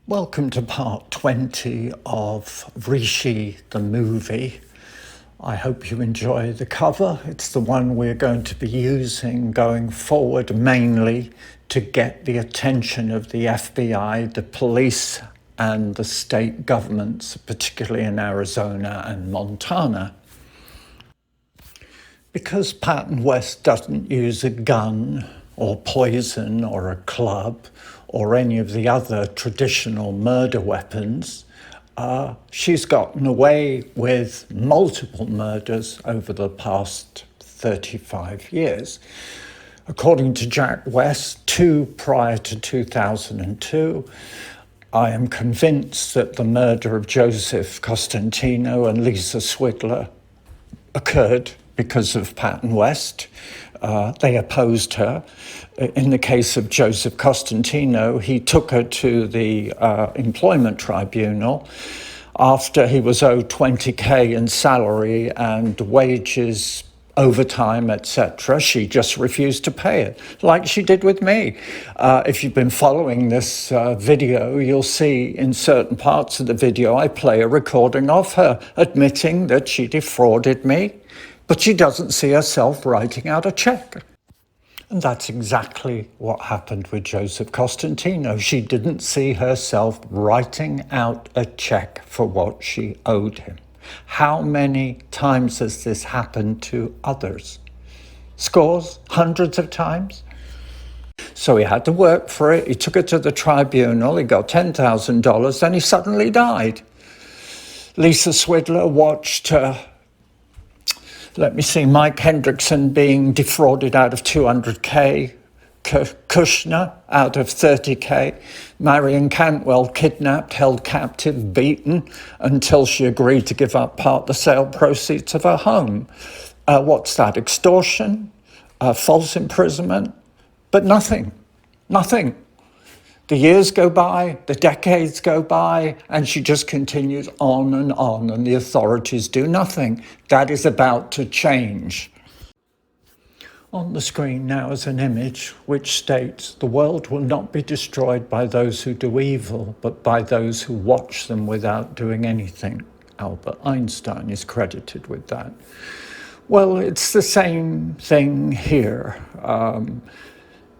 Welcome to part 20 of Rishi the Movie. I hope you enjoy the cover. It's the one we're going to be using going forward mainly to get the attention of the FBI, the police and the state governments, particularly in Arizona and Montana. Because Patton West doesn't use a gun or poison or a club or any of the other traditional murder weapons, she's gotten away with multiple murders over the past 35 years. According to Jack West, 2 prior to 2002. I am convinced that the murder of Joseph Costantino and Lisa Swidler occurred because of Patton West. They opposed her. In the case of Joseph Costantino, he took her to the employment tribunal after he was owed $20,000 in salary and wages, overtime, etc. She just refused to pay it, like she did with me. If you've been following this video, you'll see in certain parts of the video I play a recording of her admitting that she defrauded me, but she doesn't see herself writing out a check. And that's exactly what happened with Joseph Costantino. She didn't see herself writing out a check for what she owed him. How many times has this happened to others? Scores? Hundreds of times? So he had to work for it. He took it to the tribunal. He got $10,000. Then he suddenly died. Lisa Swidler watched Mike Hendrickson being defrauded out of $200,000, Kushner out of $30,000, Marion Cantwell kidnapped, held captive, beaten until she agreed to give up part of the sale proceeds of her home. What's that? Extortion? False imprisonment? But nothing. The years go by, the decades go by, and she just continues on, and the authorities do nothing. That is about to change. On the screen now is an image which states, "The world will not be destroyed by those who do evil, but by those who watch them without doing anything." Albert Einstein is credited with that. Well, it's the same thing here.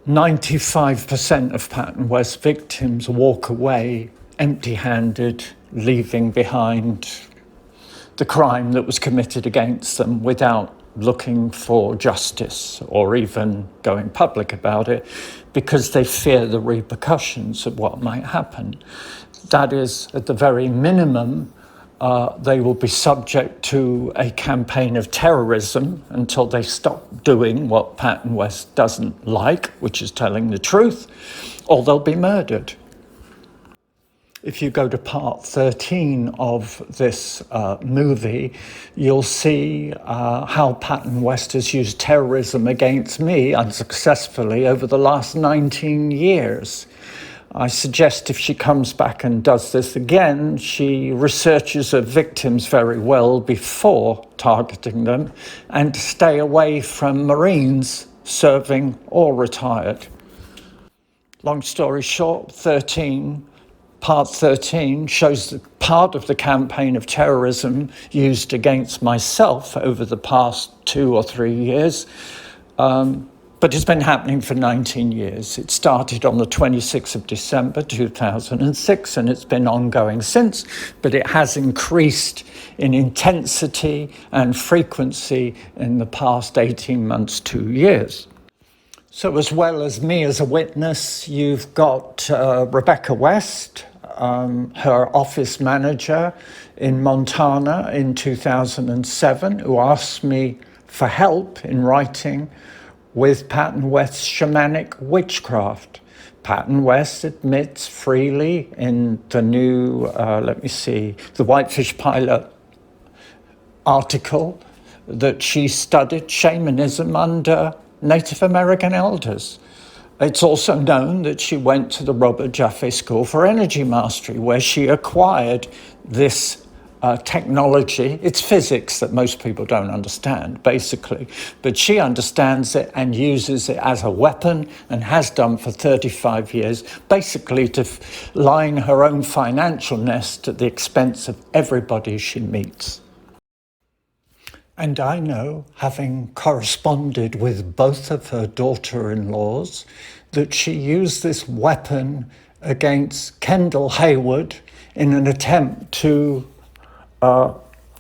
95% of Patton West victims walk away empty-handed, leaving behind the crime that was committed against them without looking for justice or even going public about it because they fear the repercussions of what might happen. That is, at the very minimum, they will be subject to a campaign of terrorism until they stop doing what Patton West doesn't like, which is telling the truth, or they'll be murdered. If you go to part 13 of this movie, you'll see how Patton West has used terrorism against me unsuccessfully over the last 19 years. I suggest if she comes back and does this again, she researches her victims very well before targeting them and to stay away from Marines serving or retired. Long story short, part 13 shows that part of the campaign of terrorism used against myself over the past 2 or 3 years. But it's been happening for 19 years. It started on the 26th of December 2006, and it's been ongoing since, but it has increased in intensity and frequency in the past 18 months, 2 years. So as well as me as a witness, you've got Rebecca West, her office manager in Montana in 2007, who asked me for help in writing with Patton West's shamanic witchcraft. Patton West admits freely in the new, the Whitefish Pilot article that she studied shamanism under Native American elders. It's also known that she went to the Robert Jaffe School for Energy Mastery, where she acquired this technology. It's physics that most people don't understand, basically. But she understands it and uses it as a weapon and has done for 35 years, basically to line her own financial nest at the expense of everybody she meets. And I know, having corresponded with both of her daughter-in-laws, that she used this weapon against Kendall Hayward in an attempt to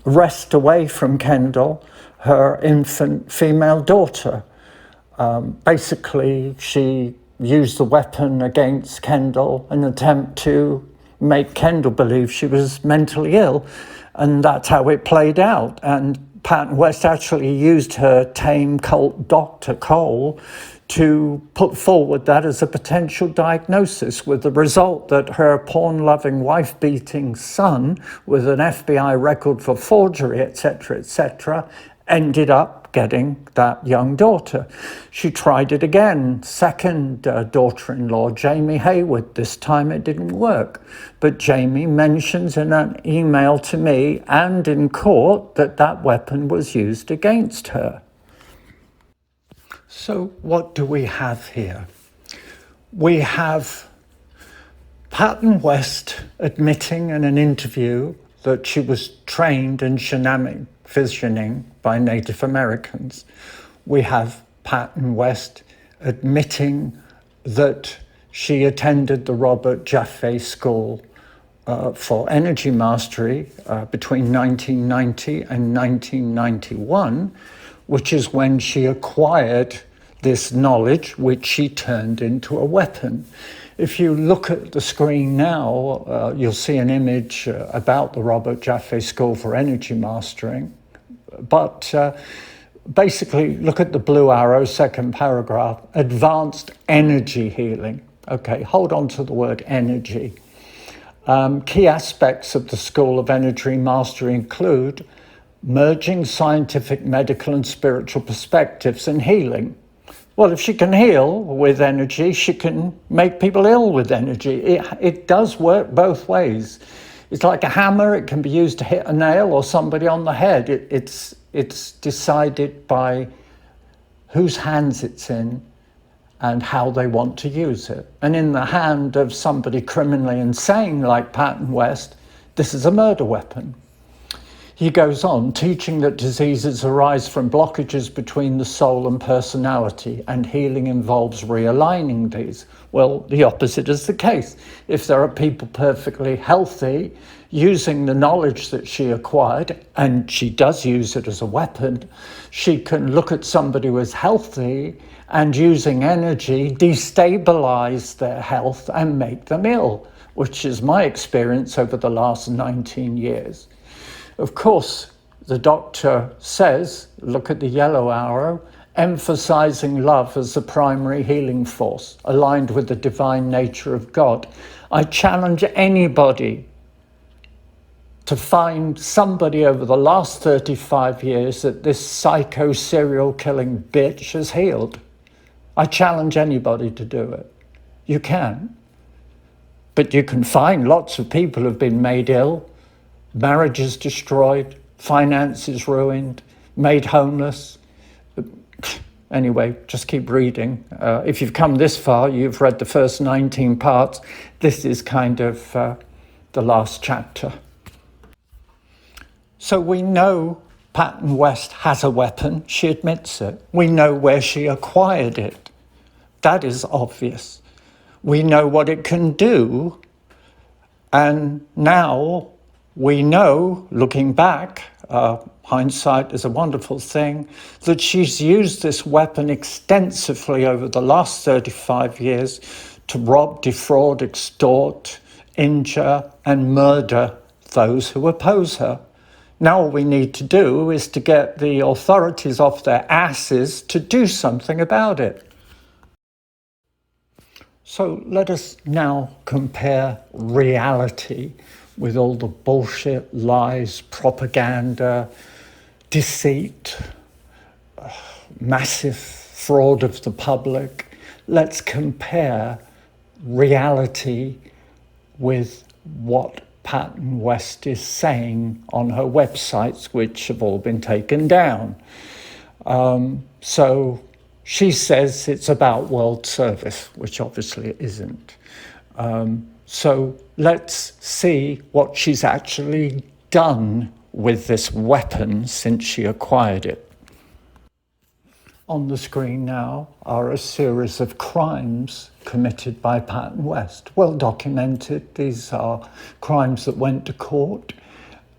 wrest away from Kendall her infant female daughter. Basically, she used the weapon against Kendall in an attempt to make Kendall believe she was mentally ill, and that's how it played out. And Patton West actually used her tame cult doctor, Cole, to put forward that as a potential diagnosis, with the result that her porn-loving, wife-beating son, with an FBI record for forgery, etc., ended up getting that young daughter. She tried it again, second daughter-in-law, Jamie Hayward. This time it didn't work. But Jamie mentions in an email to me and in court that that weapon was used against her. So what do we have here? We have Patton West admitting in an interview that she was trained in shamanic visioning by Native Americans. We have Patton West admitting that she attended the Robert Jaffe School for Energy Mastery between 1990 and 1991, which is when she acquired this knowledge, which she turned into a weapon. If you look at the screen now, you'll see an image about the Robert Jaffe School for Energy Mastering. But basically, look at the blue arrow, second paragraph, advanced energy healing. Okay, hold on to the word energy. Key aspects of the School of Energy Mastery include merging scientific, medical, and spiritual perspectives and healing. Well, if she can heal with energy, she can make people ill with energy. It does work both ways. It's like a hammer. It can be used to hit a nail or somebody on the head. It's decided by whose hands it's in and how they want to use it. And in the hand of somebody criminally insane like Patton West, this is a murder weapon. He goes on, teaching that diseases arise from blockages between the soul and personality, and healing involves realigning these. Well, the opposite is the case. If there are people perfectly healthy, using the knowledge that she acquired, and she does use it as a weapon, she can look at somebody who is healthy and using energy, destabilize their health and make them ill, which is my experience over the last 19 years. Of course, the doctor says, look at the yellow arrow, emphasizing love as the primary healing force, aligned with the divine nature of God. I challenge anybody to find somebody over the last 35 years that this psycho serial killing bitch has healed. I challenge anybody to do it. You can. But you can find lots of people who've been made ill, marriages destroyed, finances ruined, made homeless. Anyway, just keep reading. If you've come this far, you've read the first 19 parts. This is kind of the last chapter. So we know Patton West has a weapon. She admits it. We know where she acquired it. That is obvious. We know what it can do. And now we know, looking back, hindsight is a wonderful thing, that she's used this weapon extensively over the last 35 years to rob, defraud, extort, injure, and murder those who oppose her. Now all we need to do is to get the authorities off their asses to do something about it. So let us now compare reality with all the bullshit, lies, propaganda, deceit, massive fraud of the public. Let's compare reality with what Patton West is saying on her websites, which have all been taken down. So she says it's about world service, which obviously it isn't. So let's see what she's actually done with this weapon since she acquired it. On the screen now are a series of crimes committed by Patton West. Well documented. These are crimes that went to court,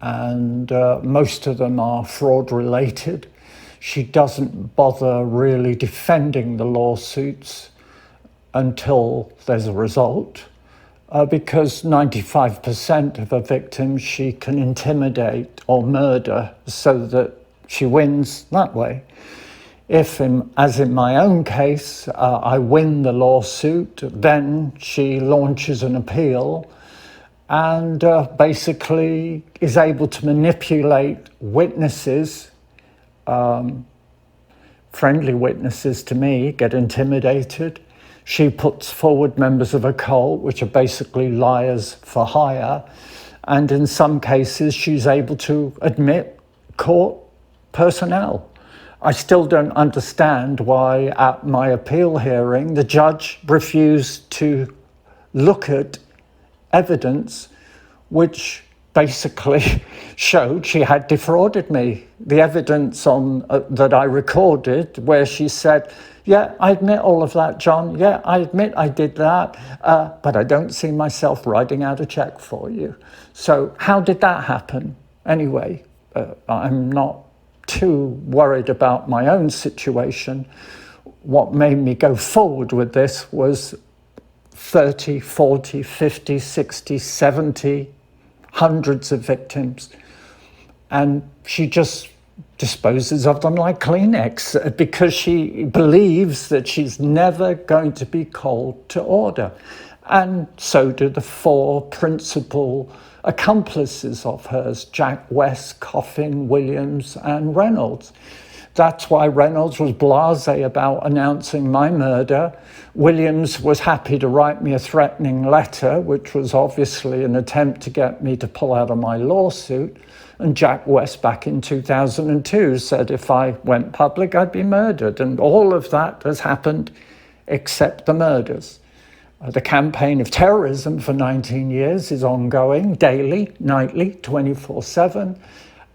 and most of them are fraud related. She doesn't bother really defending the lawsuits until there's a result, because 95% of her victims she can intimidate or murder so that she wins that way. If, as in my own case, I win the lawsuit, then she launches an appeal and basically is able to manipulate witnesses, friendly witnesses to me, get intimidated. She puts forward members of a cult, which are basically liars for hire. And in some cases, she's able to admit court personnel. I still don't understand why at my appeal hearing, the judge refused to look at evidence which basically showed she had defrauded me. The evidence on that I recorded where she said, yeah, I admit all of that, John. Yeah, I admit I did that, but I don't see myself writing out a check for you. So how did that happen? Anyway, I'm not too worried about my own situation. What made me go forward with this was 30, 40, 50, 60, 70, hundreds of victims. And she just disposes of them like Kleenex because she believes that she's never going to be called to order. And so do the four principal accomplices of hers, Jack West, Coffin, Williams, and Reynolds. That's why Reynolds was blasé about announcing my murder. Williams was happy to write me a threatening letter, which was obviously an attempt to get me to pull out of my lawsuit. And Jack West back in 2002 said if I went public, I'd be murdered. And all of that has happened except the murders. The campaign of terrorism for 19 years is ongoing, daily, nightly, 24/7.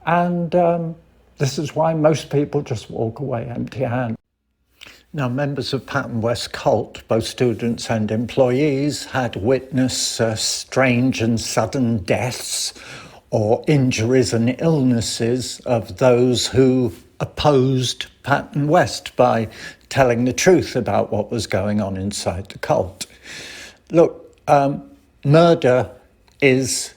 And this is why most people just walk away empty-handed. Now, members of Patton West cult, both students and employees, had witnessed strange and sudden deaths or injuries and illnesses of those who opposed Patton West by telling the truth about what was going on inside the cult. Look, murder is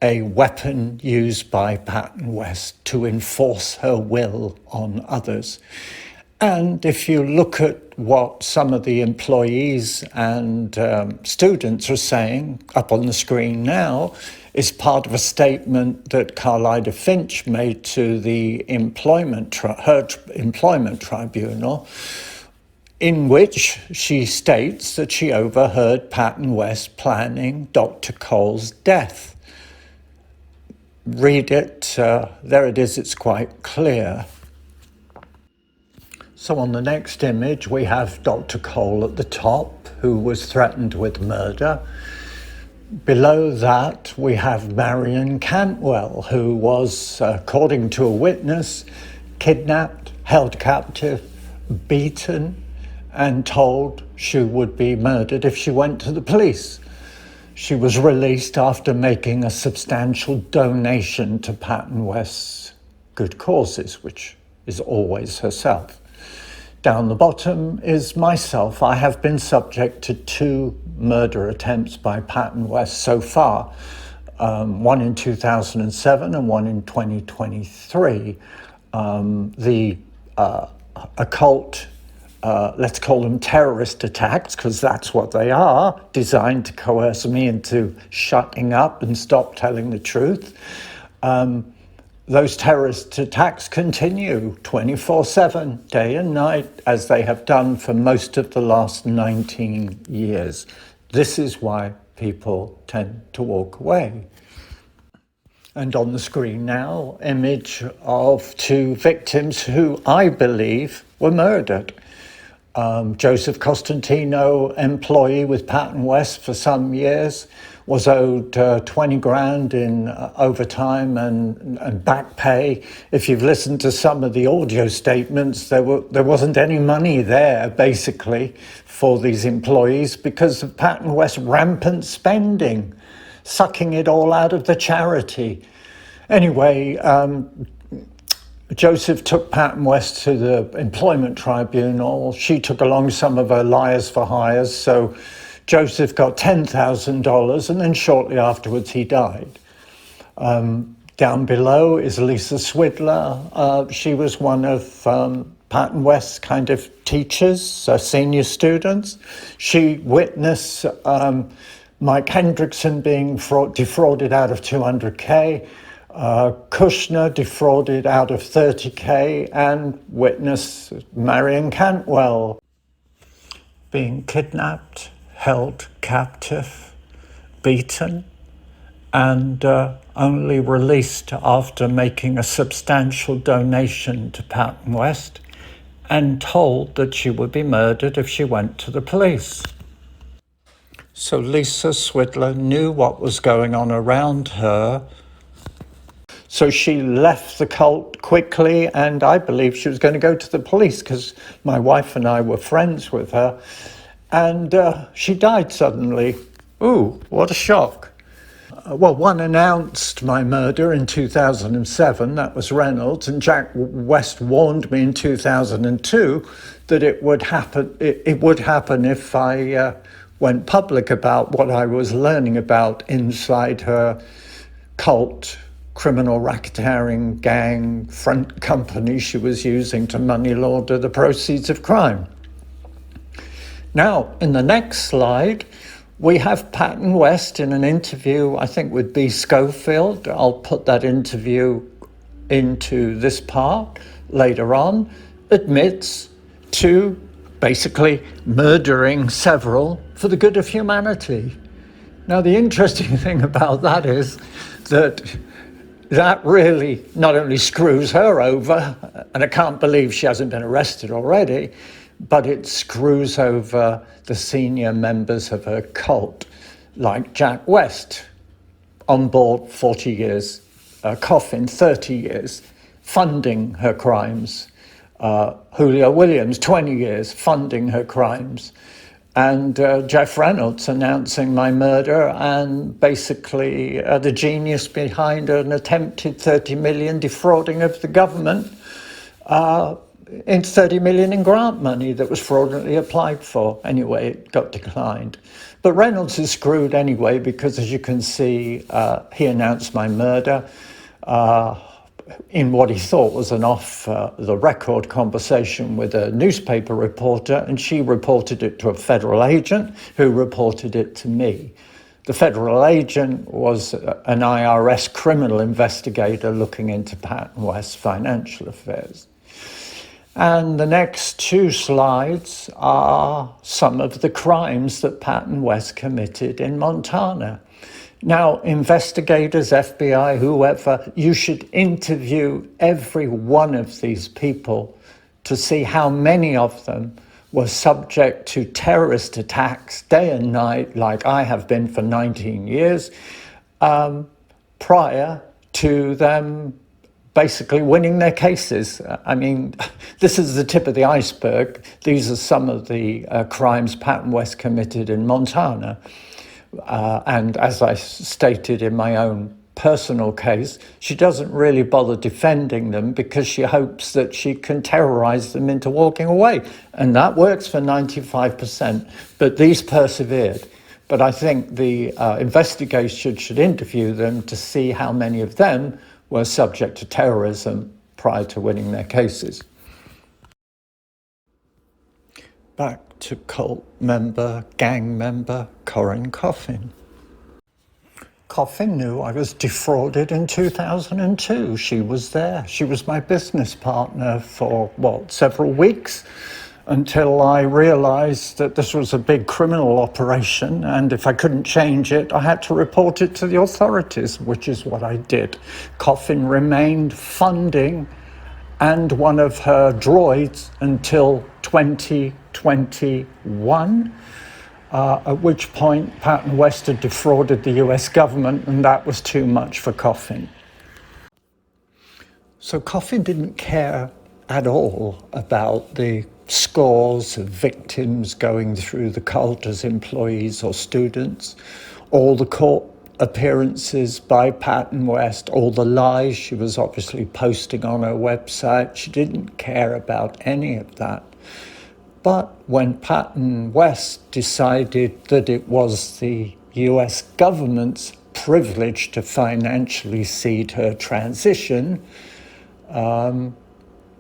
a weapon used by Patton West to enforce her will on others. And if you look at what some of the employees and students are saying up on the screen now, is part of a statement that Carlida Finch made to the her employment tribunal, in which she states that she overheard Patton West planning Dr. Cole's death. Read it, there it is, it's quite clear. So on the next image, we have Dr. Cole at the top, who was threatened with murder. Below that, we have Marion Cantwell, who was, according to a witness, kidnapped, held captive, beaten, and told she would be murdered if she went to the police. She was released after making a substantial donation to Patton West's good causes, which is always herself. Down the bottom is myself. I have been subject to 2 murder attempts by Patton West so far, one in 2007 and one in 2023. The occult, let's call them terrorist attacks, because that's what they are, designed to coerce me into shutting up and stop telling the truth. Those terrorist attacks continue 24/7, day and night, as they have done for most of the last 19 years. This is why people tend to walk away. And on the screen now, image of two victims who I believe were murdered. Joseph Costantino, employee with Patton West for some years, was owed 20 grand in overtime and back pay. If you've listened to some of the audio statements, there wasn't any money there, basically, for these employees because of Patton West's rampant spending, sucking it all out of the charity. Anyway, Joseph took Patton West to the employment tribunal. She took along some of her liars for hires. So Joseph got $10,000 and then shortly afterwards he died. Down below is Lisa Swidler. She was one of Patton West's kind of teachers, senior students. She witnessed Mike Hendrickson being defrauded out of 200K. Kushner defrauded out of 30K, and witness Marion Cantwell being kidnapped, held captive, beaten, and only released after making a substantial donation to Patton West and told that she would be murdered if she went to the police. So Lisa Swidler knew what was going on around her. So she left the cult quickly, and I believe she was going to go to the police because my wife and I were friends with her. And she died suddenly. Ooh, what a shock. Well, one announced my murder in 2007, that was Reynolds, and Jack West warned me in 2002 that it would happen if I went public about what I was learning about inside her cult, criminal racketeering gang front company she was using to money launder the proceeds of crime. Now, in the next slide, we have Patton West in an interview, I think with B. Schofield. I'll put that interview into this part later on, admits to basically murdering several for the good of humanity. Now, the interesting thing about that is that really not only screws her over, and I can't believe she hasn't been arrested already, but it screws over the senior members of her cult, like Jack West, on board 40 years, Coffin 30 years, funding her crimes. Julio Williams, 20 years, funding her crimes. And Geoff Reynolds announcing my murder and basically the genius behind an attempted 30 million defrauding of the government in 30 million in grant money that was fraudulently applied for. Anyway, it got declined. But Reynolds is screwed anyway because, as you can see, he announced my murder in what he thought was an off-the-record conversation with a newspaper reporter, and she reported it to a federal agent who reported it to me. The federal agent was an IRS criminal investigator looking into Patton West's financial affairs. And the next two slides are some of the crimes that Patton West committed in Montana. Now, investigators, FBI, whoever, you should interview every one of these people to see how many of them were subject to terrorist attacks day and night, like I have been for 19 years, prior to them basically winning their cases. I mean, this is the tip of the iceberg. These are some of the crimes Patton West committed in Montana. And as I stated in my own personal case, she doesn't really bother defending them because she hopes that she can terrorize them into walking away. And that works for 95%. But these persevered. But I think the investigation should interview them to see how many of them were subject to terrorism prior to winning their cases. Back to cult member, gang member, Corinne Coffin. Coffin knew I was defrauded in 2002. She was there. She was my business partner for, several weeks. until I realised that this was a big criminal operation, and if I couldn't change it, I had to report it to the authorities, which is what I did. Coffin remained funding and one of her droids until 2021, at which point Patton West had defrauded the US government, and that was too much for Coffin. So Coffin didn't care at all about the scores of victims going through the cult as employees or students, all the court appearances by Patton West, all the lies she was obviously posting on her website. She didn't care about any of that. But when Patton West decided that it was the US government's privilege to financially seed her transition,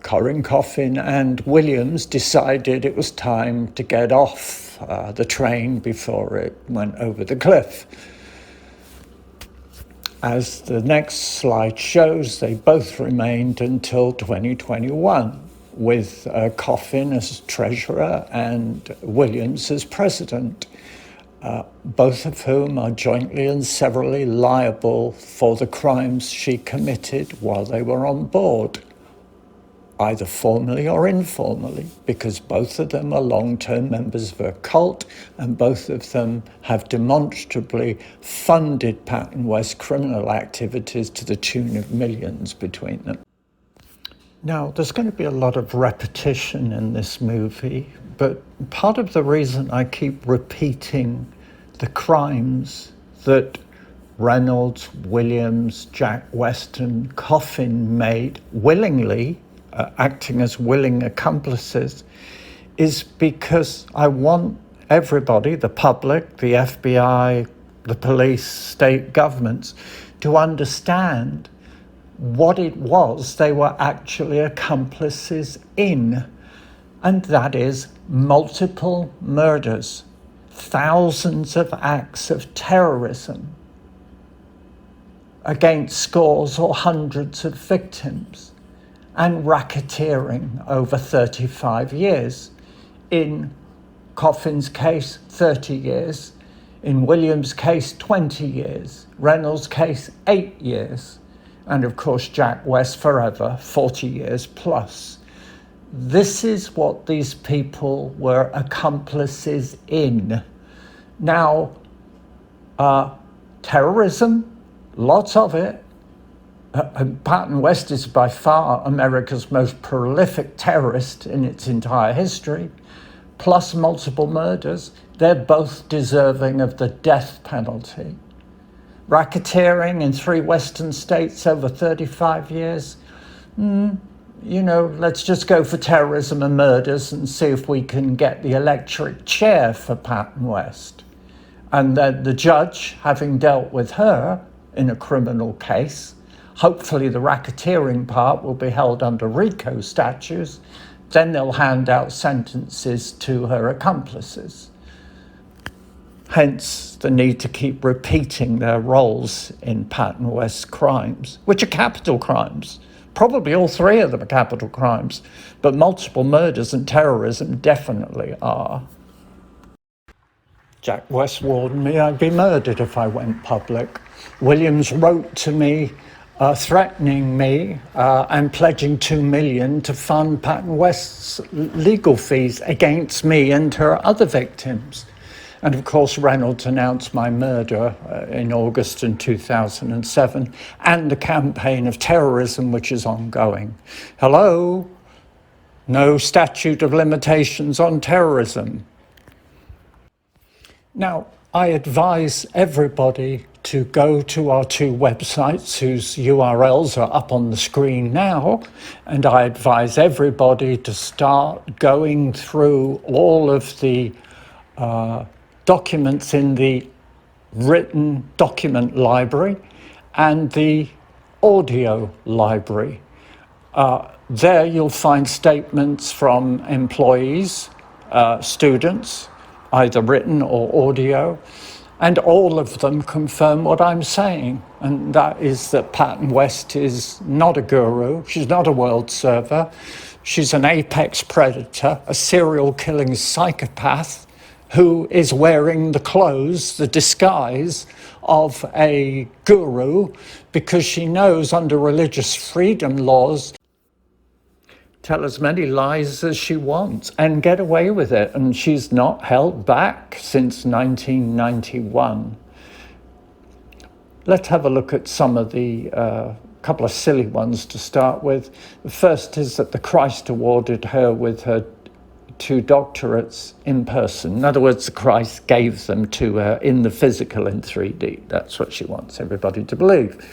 Corin, Coffin and Williams decided it was time to get off the train before it went over the cliff. As the next slide shows, they both remained until 2021, with Coffin as treasurer and Williams as president, both of whom are jointly and severally liable for the crimes she committed while they were on board, either formally or informally, because both of them are long-term members of a cult and both of them have demonstrably funded Patton West criminal activities to the tune of millions between them. Now, there's going to be a lot of repetition in this movie, but part of the reason I keep repeating the crimes that Reynolds, Williams, Jack West and Coffin made willingly, acting as willing accomplices, is because I want everybody, the public, the FBI, the police, state governments, to understand what it was they were actually accomplices in. And that is multiple murders, thousands of acts of terrorism against scores or hundreds of victims, and racketeering over 35 years. In Coffin's case, 30 years. In Williams' case, 20 years. Reynolds' case, 8 years. And of course, Jack West forever, 40 years plus. This is what these people were accomplices in. Now, terrorism, lots of it. Patton West is by far America's most prolific terrorist in its entire history, plus multiple murders. They're both deserving of the death penalty. Racketeering in 3 Western states over 35 years. Let's just go for terrorism and murders and see if we can get the electric chair for Patton West. And then the judge, having dealt with her in a criminal case, hopefully the racketeering part will be held under RICO statutes. Then they'll hand out sentences to her accomplices. Hence the need to keep repeating their roles in Patton West's crimes, which are capital crimes. Probably all 3 of them are capital crimes, but multiple murders and terrorism definitely are. Jack West warned me I'd be murdered if I went public. Williams wrote to me threatening me and pledging $2 million to fund Patton West's legal fees against me and her other victims. And of course, Reynolds announced my murder in August in 2007, and the campaign of terrorism, which is ongoing. Hello? No statute of limitations on terrorism. Now, I advise everybody to go to our 2 websites whose URLs are up on the screen now, and I advise everybody to start going through all of the documents in the written document library and the audio library. There you'll find statements from employees, students, either written or audio, and all of them confirm what I'm saying, and that is that Patton West is not a guru, she's not a world server, She's an apex predator, a serial killing psychopath who is wearing the clothes, the disguise of a guru, because she knows under religious freedom laws, tell as many lies as she wants and get away with it. And she's not held back since 1991. Let's have a look at some of the couple of silly ones to start with. The first is that the Christ awarded her with her 2 doctorates in person. In other words, the Christ gave them to her in the physical in 3D. That's what she wants everybody to believe.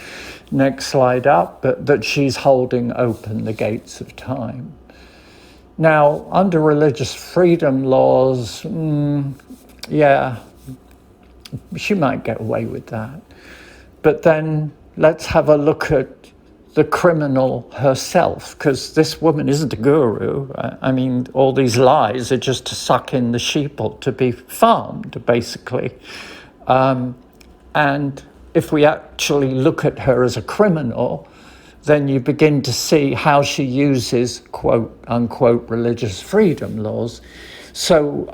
Next slide up, but that she's holding open the gates of time. Now, under religious freedom laws, yeah, she might get away with that. But then let's have a look at the criminal herself, because this woman isn't a guru. I mean, all these lies are just to suck in the sheeple to be farmed, basically. And if we actually look at her as a criminal, then you begin to see how she uses quote unquote religious freedom laws. So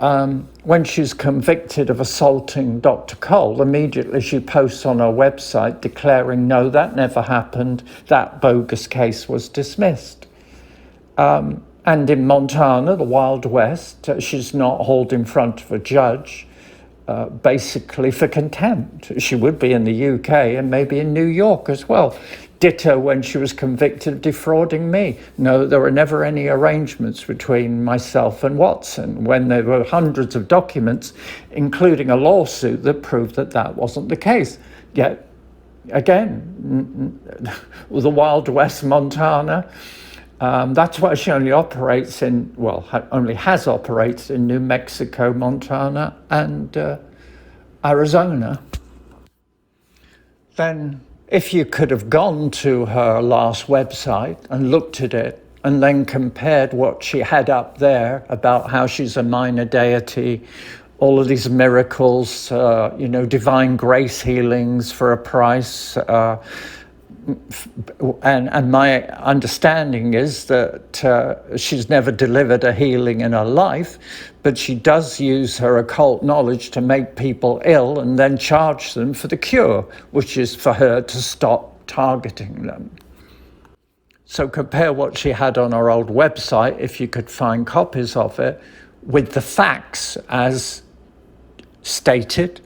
when she's convicted of assaulting Dr. Cole, immediately she posts on her website declaring, no, that never happened. That bogus case was dismissed. And in Montana, the Wild West, she's not hauled in front of a judge, basically for contempt. She would be in the UK and maybe in New York as well. Ditto when she was convicted of defrauding me. No, there were never any arrangements between myself and Watson, when there were hundreds of documents, including a lawsuit that proved that that wasn't the case. Yet, again, the Wild West, Montana, that's why she only operates in, well, only has operated in New Mexico, Montana, and Arizona. Then, if you could have gone to her last website and looked at it and then compared what she had up there about how she's a minor deity, all of these miracles, divine grace healings for a price, and my understanding is that she's never delivered a healing in her life, but she does use her occult knowledge to make people ill and then charge them for the cure, which is for her to stop targeting them. So compare what she had on her old website, if you could find copies of it, with the facts as stated,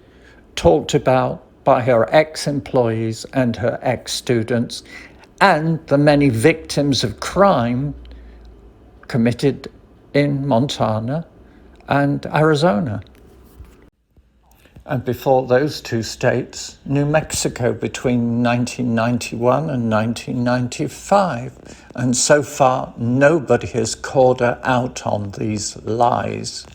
talked about by her ex-employees and her ex-students, and the many victims of crime committed in Montana and Arizona. And before those 2 states, New Mexico between 1991 and 1995. And so far, nobody has called her out on these lies.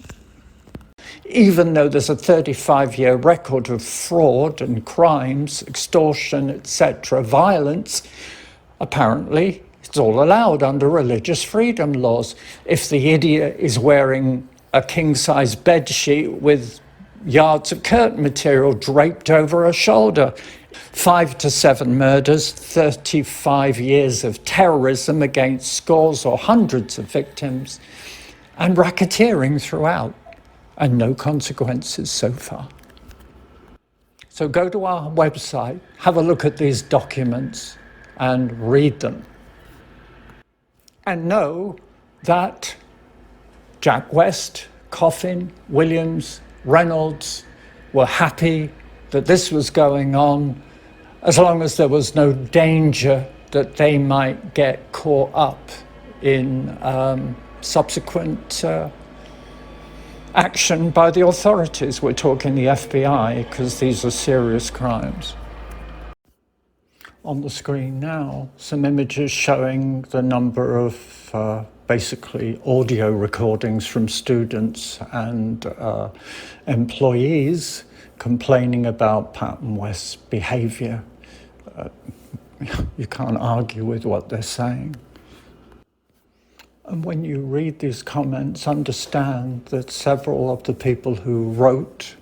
Even though there's a 35-year record of fraud and crimes, extortion, etc., violence, apparently it's all allowed under religious freedom laws. If the idiot is wearing a king-size bedsheet with yards of curtain material draped over her shoulder, 5 to 7 murders, 35 years of terrorism against scores or hundreds of victims, and racketeering throughout. And no consequences so far. So go to our website, have a look at these documents and read them. And know that Jack West, Coffin, Williams, Reynolds were happy that this was going on as long as there was no danger that they might get caught up in subsequent action by the authorities. We're talking the FBI, because these are serious crimes. On the screen now, some images showing the number of basically audio recordings from students and employees complaining about Patton West's behaviour. You can't argue with what they're saying. And when you read these comments, understand that several of the people who wrote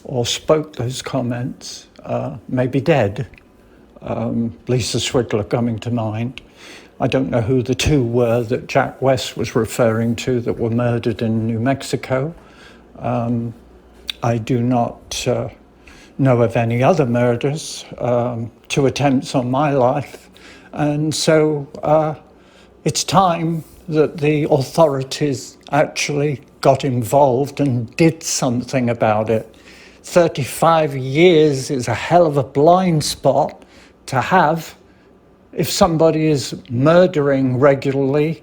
or spoke those comments may be dead. Lisa Swidler coming to mind. I don't know who the two were that Jack West was referring to that were murdered in New Mexico. I do not know of any other murders, 2 attempts on my life. And so it's time that the authorities actually got involved and did something about it. 35 years is a hell of a blind spot to have if somebody is murdering regularly,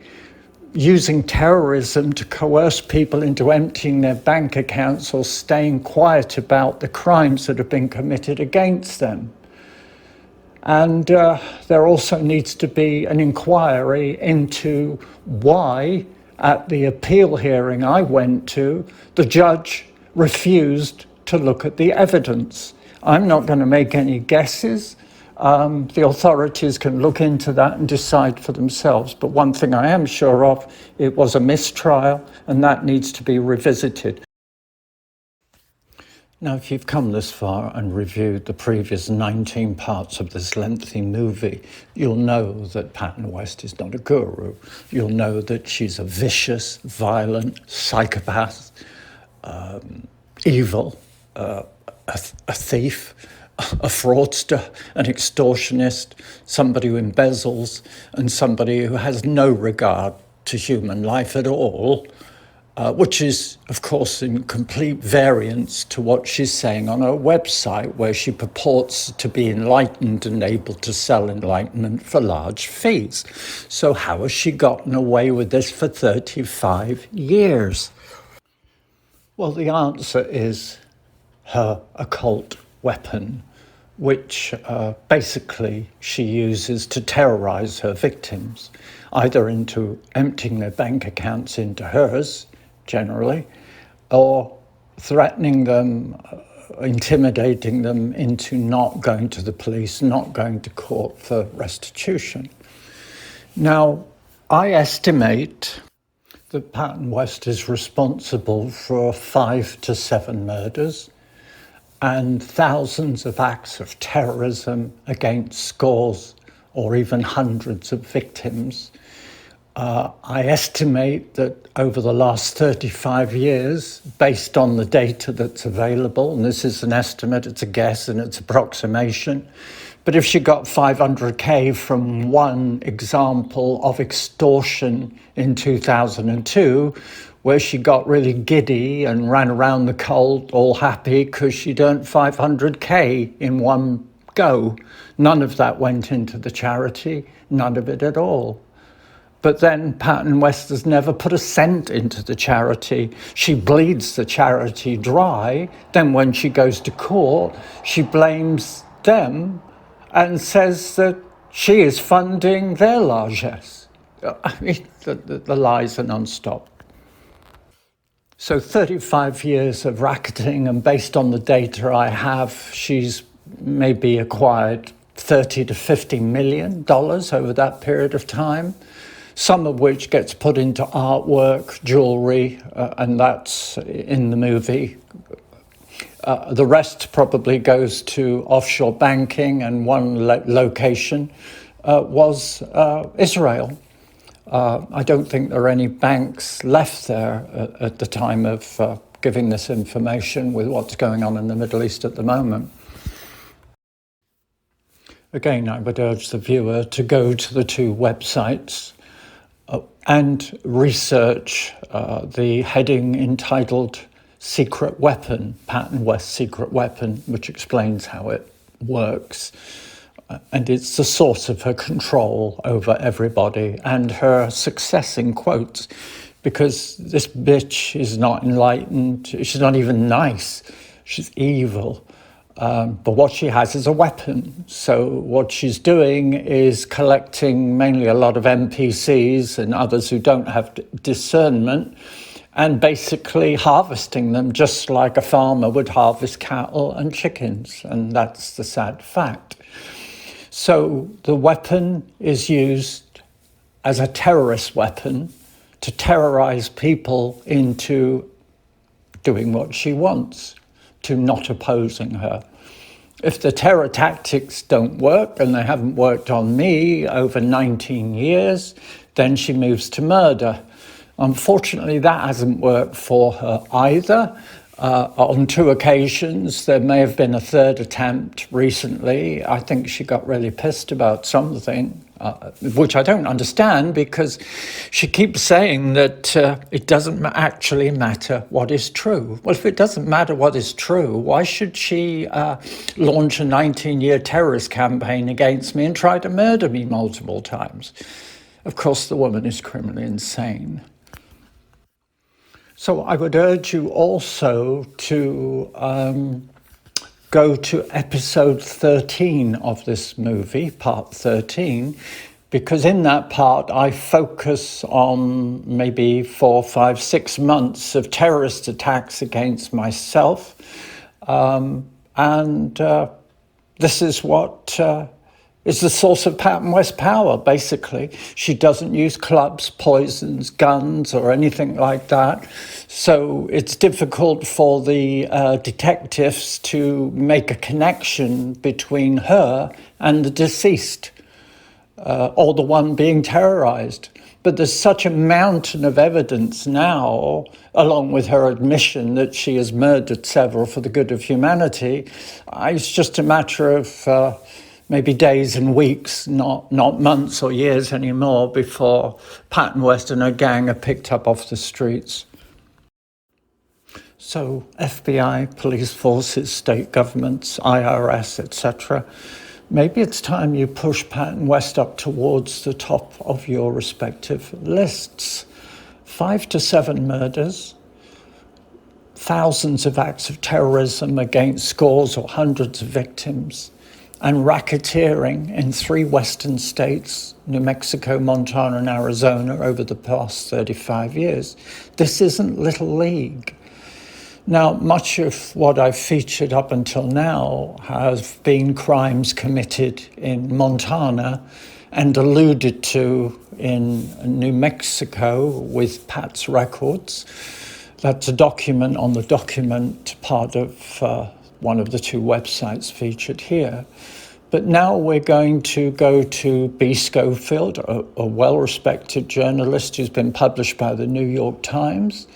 using terrorism to coerce people into emptying their bank accounts or staying quiet about the crimes that have been committed against them. And there also needs to be an inquiry into why, at the appeal hearing I went to, the judge refused to look at the evidence. I'm not going to make any guesses. The authorities can look into that and decide for themselves. But one thing I am sure of, it was a mistrial, and that needs to be revisited. Now, if you've come this far and reviewed the previous 19 parts of this lengthy movie, you'll know that Patton West is not a guru. You'll know that she's a vicious, violent psychopath, evil, a thief, a fraudster, an extortionist, somebody who embezzles, and somebody who has no regard to human life at all, which is, of course, in complete variance to what she's saying on her website, where she purports to be enlightened and able to sell enlightenment for large fees. So how has she gotten away with this for 35 years? Well, the answer is her occult weapon, which basically she uses to terrorize her victims, either into emptying their bank accounts into hers, generally, or threatening them, intimidating them into not going to the police, not going to court for restitution. Now, I estimate that Patton West is responsible for 5 to 7 murders and thousands of acts of terrorism against scores or even hundreds of victims. I estimate that over the last 35 years, based on the data that's available, and this is an estimate, it's a guess and it's approximation, but if she got 500K from one example of extortion in 2002, where she got really giddy and ran around the cult all happy because she'd earned 500K in one go. None of that went into the charity, none of it at all. But then Patton West has never put a cent into the charity. She bleeds the charity dry. Then when she goes to court, she blames them and says that she is funding their largesse. I mean, the lies are non-stop. So 35 years of racketing, and based on the data I have, she's maybe acquired $30 to $50 million over that period of time, some of which gets put into artwork, jewelry, and that's in the movie. The rest probably goes to offshore banking, and one location was Israel. I don't think there are any banks left there at the time of giving this information with what's going on in the Middle East at the moment. Again, I would urge the viewer to go to the 2 websites and research the heading entitled Secret Weapon, Patton West Secret Weapon, which explains how it works. And it's the source of her control over everybody and her success in quotes, because this bitch is not enlightened. She's not even nice. She's evil. But what she has is a weapon. So what she's doing is collecting mainly a lot of NPCs and others who don't have discernment, and basically harvesting them just like a farmer would harvest cattle and chickens. And that's the sad fact. So the weapon is used as a terrorist weapon to terrorize people into doing what she wants, to not opposing her. If the terror tactics don't work, and they haven't worked on me over 19 years, then she moves to murder. Unfortunately, that hasn't worked for her either. On 2 occasions, there may have been a third attempt recently. I think she got really pissed about something, which I don't understand, because she keeps saying that it doesn't actually matter what is true. Well, if it doesn't matter what is true, why should she launch a 19-year terrorist campaign against me and try to murder me multiple times? Of course, the woman is criminally insane. So I would urge you also to go to episode 13 of this movie, part 13, because in that part I focus on maybe 4, 5, 6 months of terrorist attacks against myself. This is what is the source of Patton West power, basically. She doesn't use clubs, poisons, guns, or anything like that. So it's difficult for the detectives to make a connection between her and the deceased, or the one being terrorized. But there's such a mountain of evidence now, along with her admission that she has murdered several for the good of humanity. It's just a matter of maybe days and weeks, not months or years anymore, before Patton West and her gang are picked up off the streets. So FBI, police forces, state governments, IRS, etc. Maybe it's time you push Patton West up towards the top of your respective lists. 5 to 7 murders, thousands of acts of terrorism against scores or hundreds of victims, and racketeering in 3 western states, New Mexico, Montana, and Arizona, over the past 35 years. This isn't Little League. Now, much of what I've featured up until now has been crimes committed in Montana and alluded to in New Mexico with Pat's records. That's a document on the document part of one of the 2 websites featured here. But now we're going to go to B. Schofield, a well-respected journalist who's been published by the New York Times,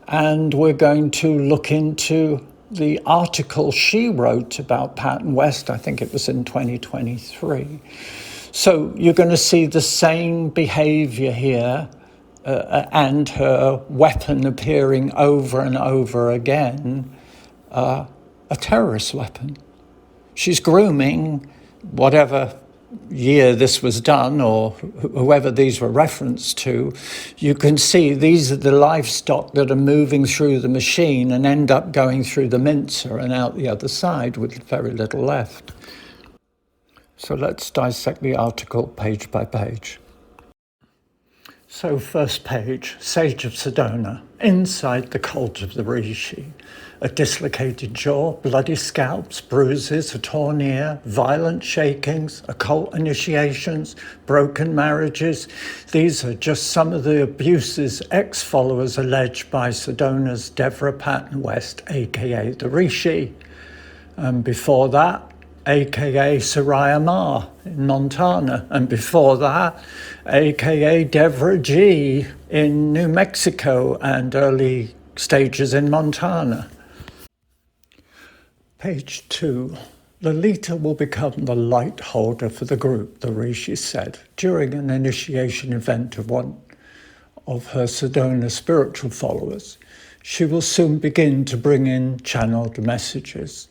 and we're going to look into the article she wrote about Patton West. I think it was in 2023. So you're going to see the same behavior here, and her weapon appearing over and over again, a terrorist weapon. She's grooming whatever year this was done, or whoever these were referenced to. You can see these are the livestock that are moving through the machine and end up going through the mincer and out the other side with very little left. So let's dissect the article page by page. So first page, Sage of Sedona, inside the cult of the Rishi. A dislocated jaw, bloody scalps, bruises, a torn ear, violent shakings, occult initiations, broken marriages. These are just some of the abuses ex-followers alleged by Sedona's Devra Patton West, aka the Rishi. And before that, aka Soraya Ma in Montana, and before that, aka Devra G in New Mexico and early stages in Montana. Page 2. Lolita will become the light holder for the group, the Rishi said, during an initiation event of one of her Sedona spiritual followers. She will soon begin to bring in channeled messages.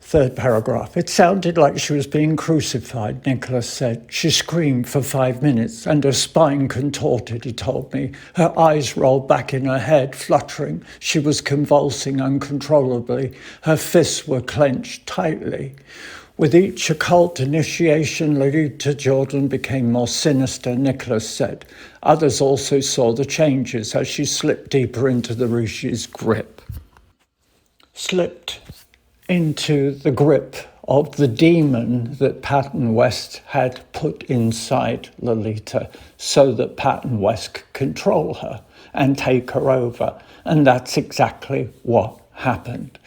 Third paragraph. It sounded like she was being crucified, Nicholas said. She screamed for 5 minutes and her spine contorted, he told me. Her eyes rolled back in her head, fluttering. She was convulsing uncontrollably. Her fists were clenched tightly. With each occult initiation, Lolita Jordan became more sinister, Nicholas said. Others also saw the changes as she slipped deeper into the Rishi's grip. Slipped into the grip of the demon that Patton West had put inside Lolita so that Patton West could control her and take her over. And that's exactly what happened.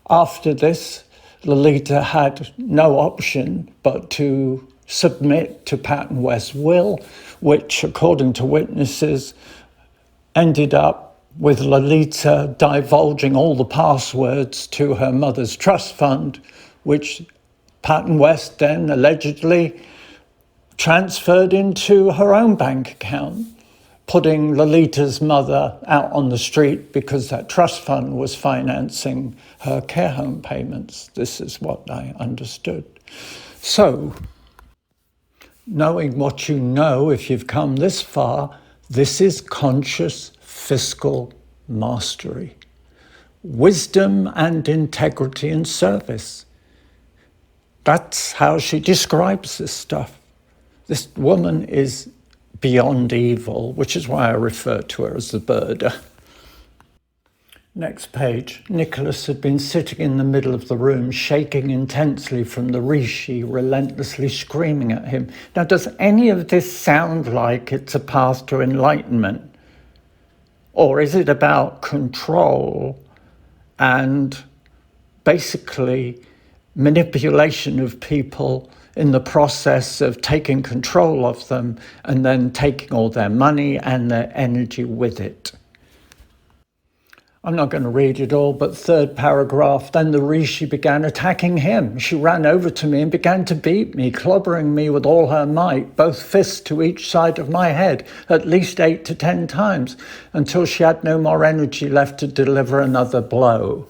After this, Lolita had no option but to submit to Patton West's will, which, according to witnesses, ended up with Lolita divulging all the passwords to her mother's trust fund, which Patton West then allegedly transferred into her own bank account, putting Lolita's mother out on the street because that trust fund was financing her care home payments. This is what I understood. So, knowing what you know, if you've come this far, this is conscious fiscal mastery. Wisdom and integrity and service. That's how she describes this stuff. This woman is beyond evil, which is why I refer to her as the birder. Next page. Nicholas had been sitting in the middle of the room, shaking intensely from the Rishi relentlessly screaming at him. Now, does any of this sound like it's a path to enlightenment? Or is it about control and basically manipulation of people in the process of taking control of them and then taking all their money and their energy with it? I'm not going to read it all, but third paragraph, then the Rishi began attacking him. She ran over to me and began to beat me, clobbering me with all her might, both fists to each side of my head, at least 8 to 10 times, until she had no more energy left to deliver another blow.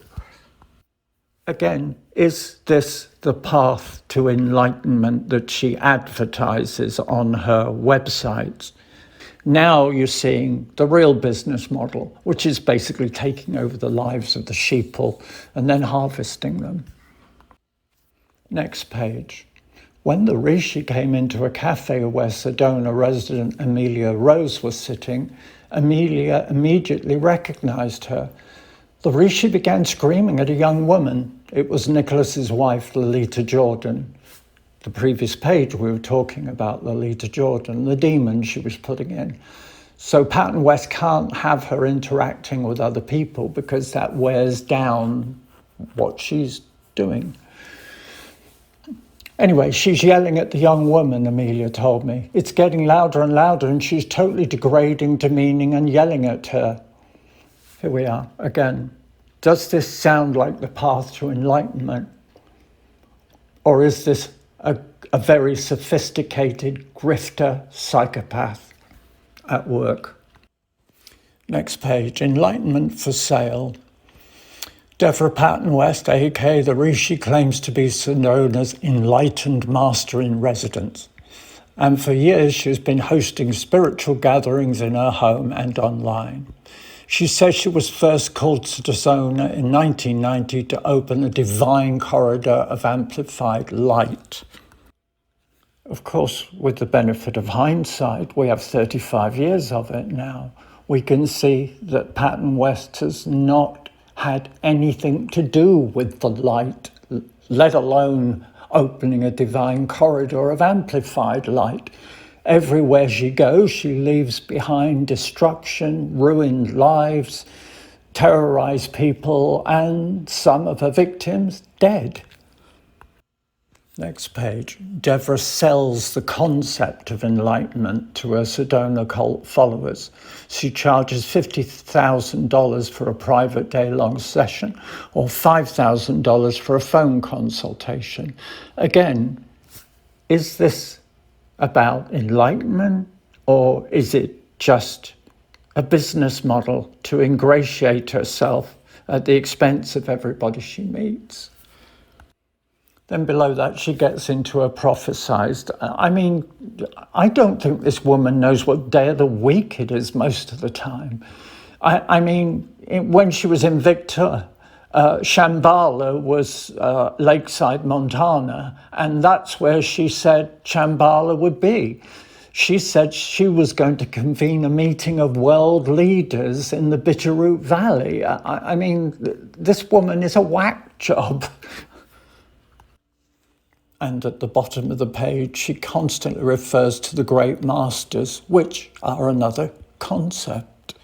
Again, is this the path to enlightenment that she advertises on her websites? Now you're seeing the real business model, which is basically taking over the lives of the sheeple and then harvesting them. Next page. When the Rishi came into a cafe where Sedona resident Amelia Rose was sitting, Amelia immediately recognized her. The Rishi began screaming at a young woman. It was Nicholas's wife, Lolita Jordan. The previous page we were talking about Lolita Jordan, the demon she was putting in. So Patton West can't have her interacting with other people because that wears down what she's doing. Anyway, she's yelling at the young woman, Amelia told me. It's getting louder and louder and she's totally degrading, demeaning and yelling at her. Here we are again. Does this sound like the path to enlightenment? Or is this a very sophisticated grifter psychopath at work? Next page, enlightenment for sale. Devra Patton West, aka the Rishi, claims to be Sedona's enlightened master in residence. And for years she's been hosting spiritual gatherings in her home and online. She says she was first called to Sedona in 1990 to open a divine corridor of amplified light. Of course, with the benefit of hindsight, we have 35 years of it now. We can see that Patton West has not had anything to do with the light, let alone opening a divine corridor of amplified light. Everywhere she goes, she leaves behind destruction, ruined lives, terrorized people, and some of her victims dead. Next page. Devra sells the concept of enlightenment to her Sedona cult followers. She charges $50,000 for a private day-long session or $5,000 for a phone consultation. Again, is this about enlightenment, or is it just a business model to ingratiate herself at the expense of everybody she meets? Then below that, she gets into a prophesized. I mean, I don't think this woman knows what day of the week it is most of the time. I mean, when she was in Victor, Shambhala was Lakeside, Montana, and that's where she said Shambhala would be. She said she was going to convene a meeting of world leaders in the Bitterroot Valley. I mean, this woman is a whack job. And at the bottom of the page, she constantly refers to the great masters, which are another concept.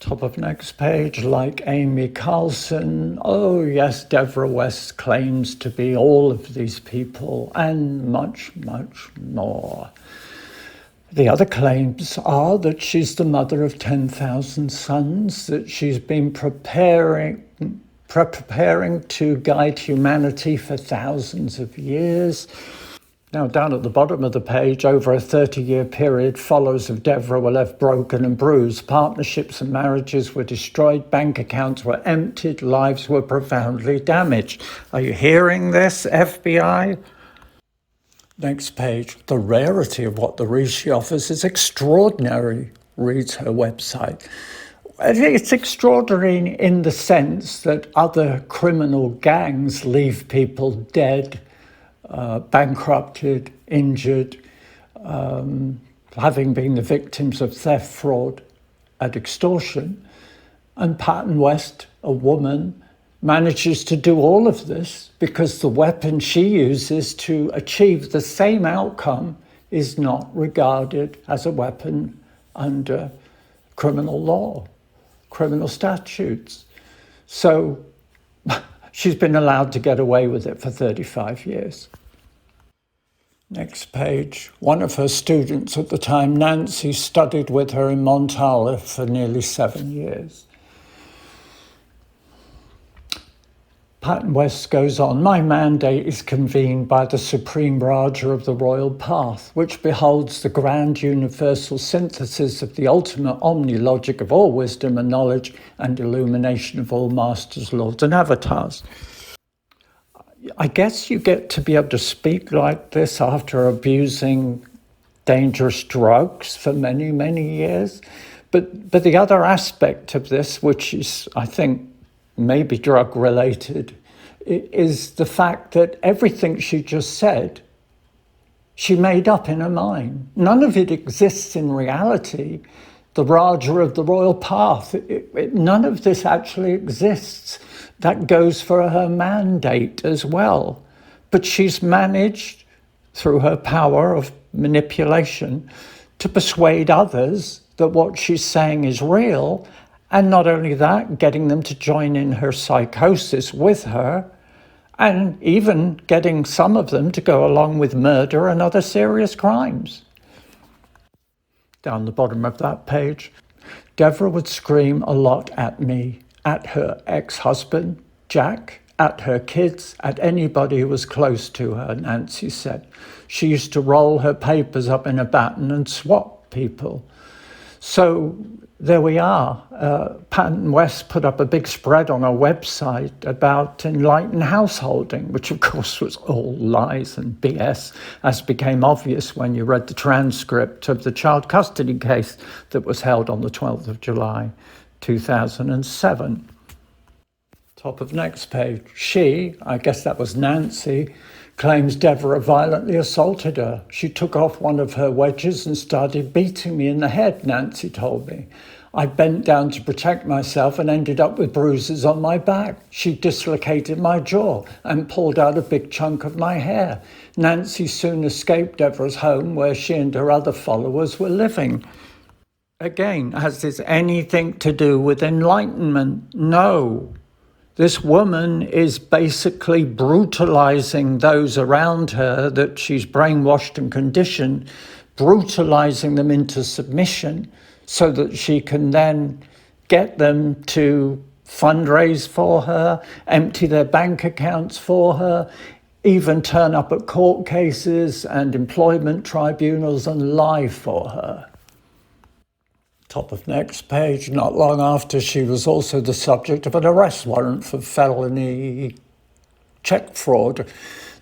Top of next page, like Amy Carlson. Oh yes, Devra West claims to be all of these people and much, much more. The other claims are that she's the mother of 10,000 sons, that she's been preparing to guide humanity for thousands of years. Now, down at the bottom of the page, over a 30-year period, followers of Devra were left broken and bruised. Partnerships and marriages were destroyed. Bank accounts were emptied. Lives were profoundly damaged. Are you hearing this, FBI? Next page. The rarity of what the Rishi offers is extraordinary, reads her website. It's extraordinary in the sense that other criminal gangs leave people dead, bankrupted, injured, having been the victims of theft, fraud, and extortion. And Patton West, a woman, manages to do all of this because the weapon she uses to achieve the same outcome is not regarded as a weapon under criminal law, criminal statutes. So she's been allowed to get away with it for 35 years. Next page. One of her students at the time, Nancy, studied with her in Montala for nearly 7 years. Patton West goes on, my mandate is convened by the supreme Raja of the royal path, which beholds the grand universal synthesis of the ultimate omni-logic of all wisdom and knowledge and illumination of all masters, lords and avatars. I guess you get to be able to speak like this after abusing dangerous drugs for many, many years. But the other aspect of this, which is, I think, maybe drug related, is the fact that everything she just said, she made up in her mind. None of it exists in reality. The Raja of the royal path, none of this actually exists. That goes for her mandate as well. But she's managed, through her power of manipulation, to persuade others that what she's saying is real. And not only that, getting them to join in her psychosis with her, and even getting some of them to go along with murder and other serious crimes. Down the bottom of that page, Devra would scream a lot at me, at her ex-husband, Jack, at her kids, at anybody who was close to her, Nancy said. She used to roll her papers up in a baton and swat people. So there we are. Patton West put up a big spread on our website about enlightened householding, which of course was all lies and BS, as became obvious when you read the transcript of the child custody case that was held on the 12th of July, 2007. Top of next page. She, I guess that was Nancy, claims Devra violently assaulted her. She took off one of her wedges and started beating me in the head, Nancy told me. I bent down to protect myself and ended up with bruises on my back. She dislocated my jaw and pulled out a big chunk of my hair. Nancy soon escaped Devra's home where she and her other followers were living. Again, has this anything to do with enlightenment? No. This woman is basically brutalizing those around her that she's brainwashed and conditioned, brutalizing them into submission so that she can then get them to fundraise for her, empty their bank accounts for her, even turn up at court cases and employment tribunals and lie for her. Top of next page, not long after, she was also the subject of an arrest warrant for felony check fraud.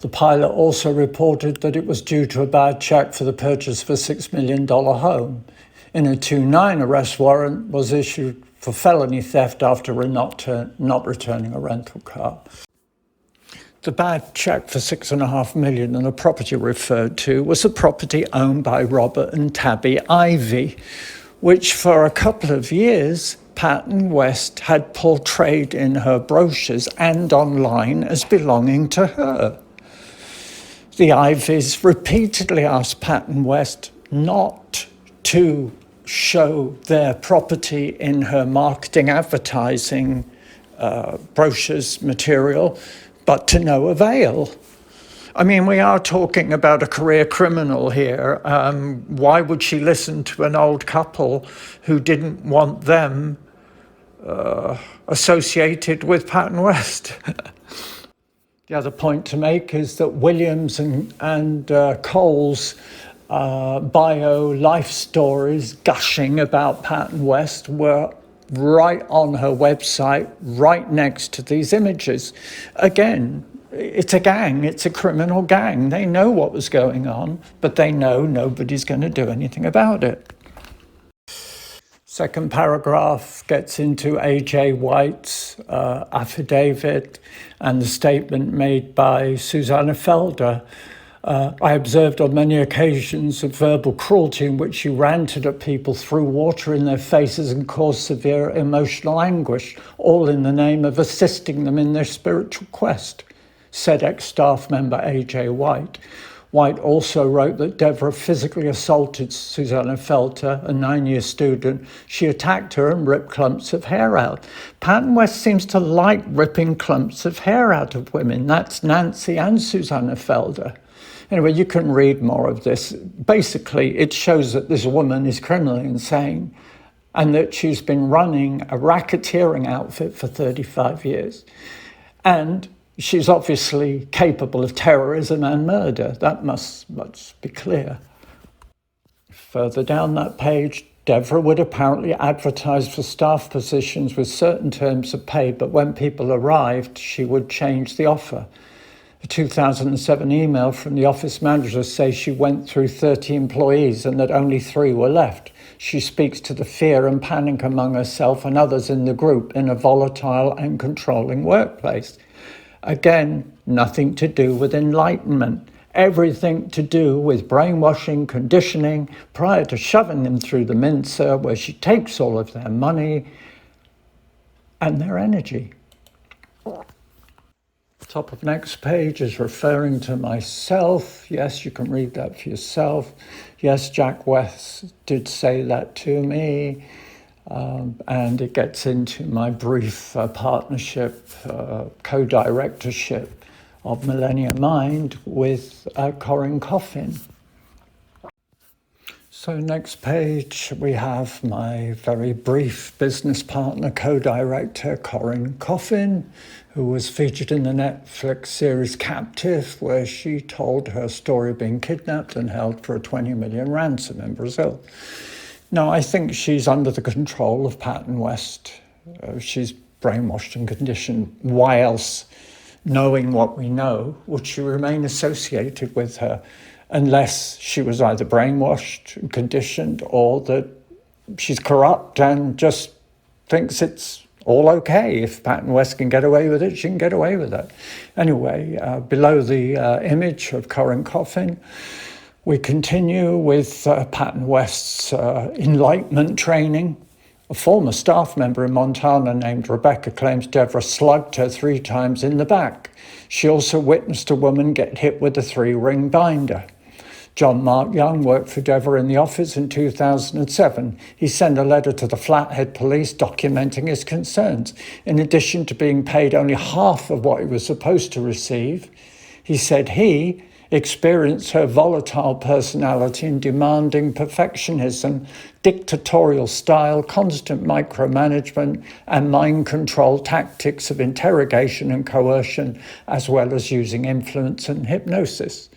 The pilot also reported that it was due to a bad check for the purchase of a $6 million home. In a 2-9 arrest warrant was issued for felony theft after not returning a rental car. The bad check for $6.5 million and the property referred to was a property owned by Robert and Tabby Ivy, which for a couple of years, Patton West had portrayed in her brochures and online as belonging to her. The Ivies repeatedly asked Patton West not to show their property in her marketing advertising brochures material, but to no avail. I mean, we are talking about a career criminal here. Why would she listen to an old couple who didn't want them associated with Patton West? The other point to make is that Williams and Cole's bio life stories gushing about Patton West were right on her website, right next to these images. Again, it's a gang, it's a criminal gang. They know what was going on, but they know nobody's going to do anything about it. Second paragraph gets into A.J. White's affidavit and the statement made by Susanna Felder. I observed on many occasions of verbal cruelty in which she ranted at people, threw water in their faces and caused severe emotional anguish, all in the name of assisting them in their spiritual quest, said ex-staff member A.J. White. White also wrote that Devra physically assaulted Susanna Felter, a 9-year student. She attacked her and ripped clumps of hair out. Patton West seems to like ripping clumps of hair out of women. That's Nancy and Susanna Felder. Anyway, you can read more of this. Basically, it shows that this woman is criminally insane and that she's been running a racketeering outfit for 35 years. And she's obviously capable of terrorism and murder. That must be clear. Further down that page, Devra would apparently advertise for staff positions with certain terms of pay, but when people arrived, she would change the offer. A 2007 email from the office manager says she went through 30 employees and that only 3 were left. She speaks to the fear and panic among herself and others in the group in a volatile and controlling workplace. Again, nothing to do with enlightenment. Everything to do with brainwashing, conditioning, prior to shoving them through the mincer, where she takes all of their money and their energy. Top of next page is referring to myself. Yes, you can read that for yourself. Yes, Jack West did say that to me. And it gets into my brief partnership, co-directorship of Millennium Mind with Corinne Coffin. So next page, we have my very brief business partner, co-director, Corinne Coffin, who was featured in the Netflix series Captive, where she told her story of being kidnapped and held for a 20 million ransom in Brazil. Now, I think she's under the control of Patton West. She's brainwashed and conditioned. Why else, knowing what we know, would she remain associated with her? Unless she was either brainwashed and conditioned or that she's corrupt and just thinks it's all okay. If Patton West can get away with it, she can get away with it. Anyway, below the image of Corinne Coffin, we continue with Patton West's enlightenment training. A former staff member in Montana named Rebecca claims Devra slugged her 3 times in the back. She also witnessed a woman get hit with a 3-ring binder. John Mark Young worked for Devra in the office in 2007. He sent a letter to the Flathead police documenting his concerns. In addition to being paid only half of what he was supposed to receive, he said he experienced her volatile personality and demanding perfectionism, dictatorial style, constant micromanagement, and mind control tactics of interrogation and coercion, as well as using influence and hypnosis.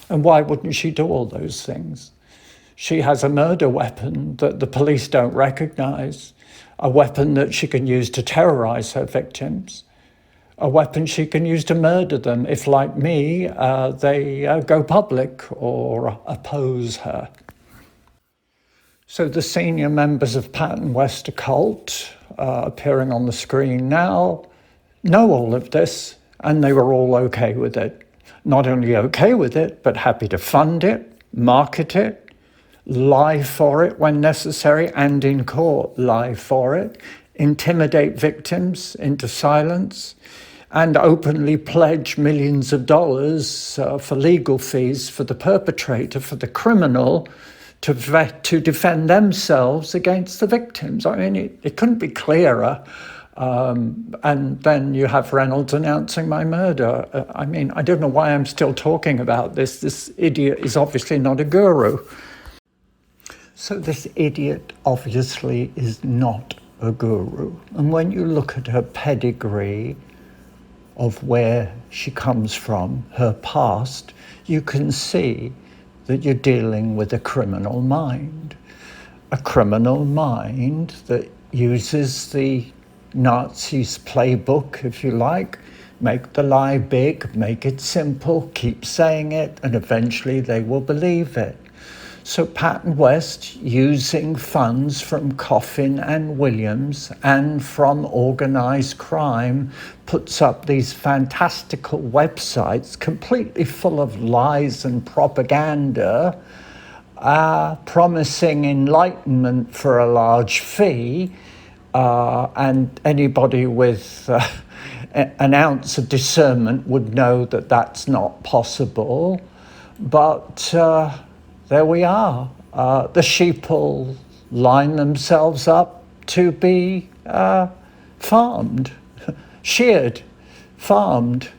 And why wouldn't she do all those things? She has a murder weapon that the police don't recognize, a weapon that she can use to terrorize her victims, a weapon she can use to murder them if, like me, they go public or oppose her. So the senior members of Patton West occult, appearing on the screen now, know all of this, and they were all okay with it. Not only okay with it, but happy to fund it, market it, lie for it when necessary, and in court lie for it, intimidate victims into silence, and openly pledge millions of dollars for legal fees for the perpetrator, for the criminal, to defend themselves against the victims. I mean, it couldn't be clearer. And then you have Reynolds announcing my murder. I mean, I don't know why I'm still talking about this. This idiot is obviously not a guru. So this idiot obviously is not a guru. And when you look at her pedigree of where she comes from, her past, you can see that you're dealing with a criminal mind. A criminal mind that uses the Nazis' playbook, if you like, make the lie big, make it simple, keep saying it, and eventually they will believe it. So Patton West, using funds from Coffin and Williams and from organised crime, puts up these fantastical websites completely full of lies and propaganda, promising enlightenment for a large fee, and anybody with an ounce of discernment would know that that's not possible. But there we are. The sheeple line themselves up to be farmed, sheared, farmed.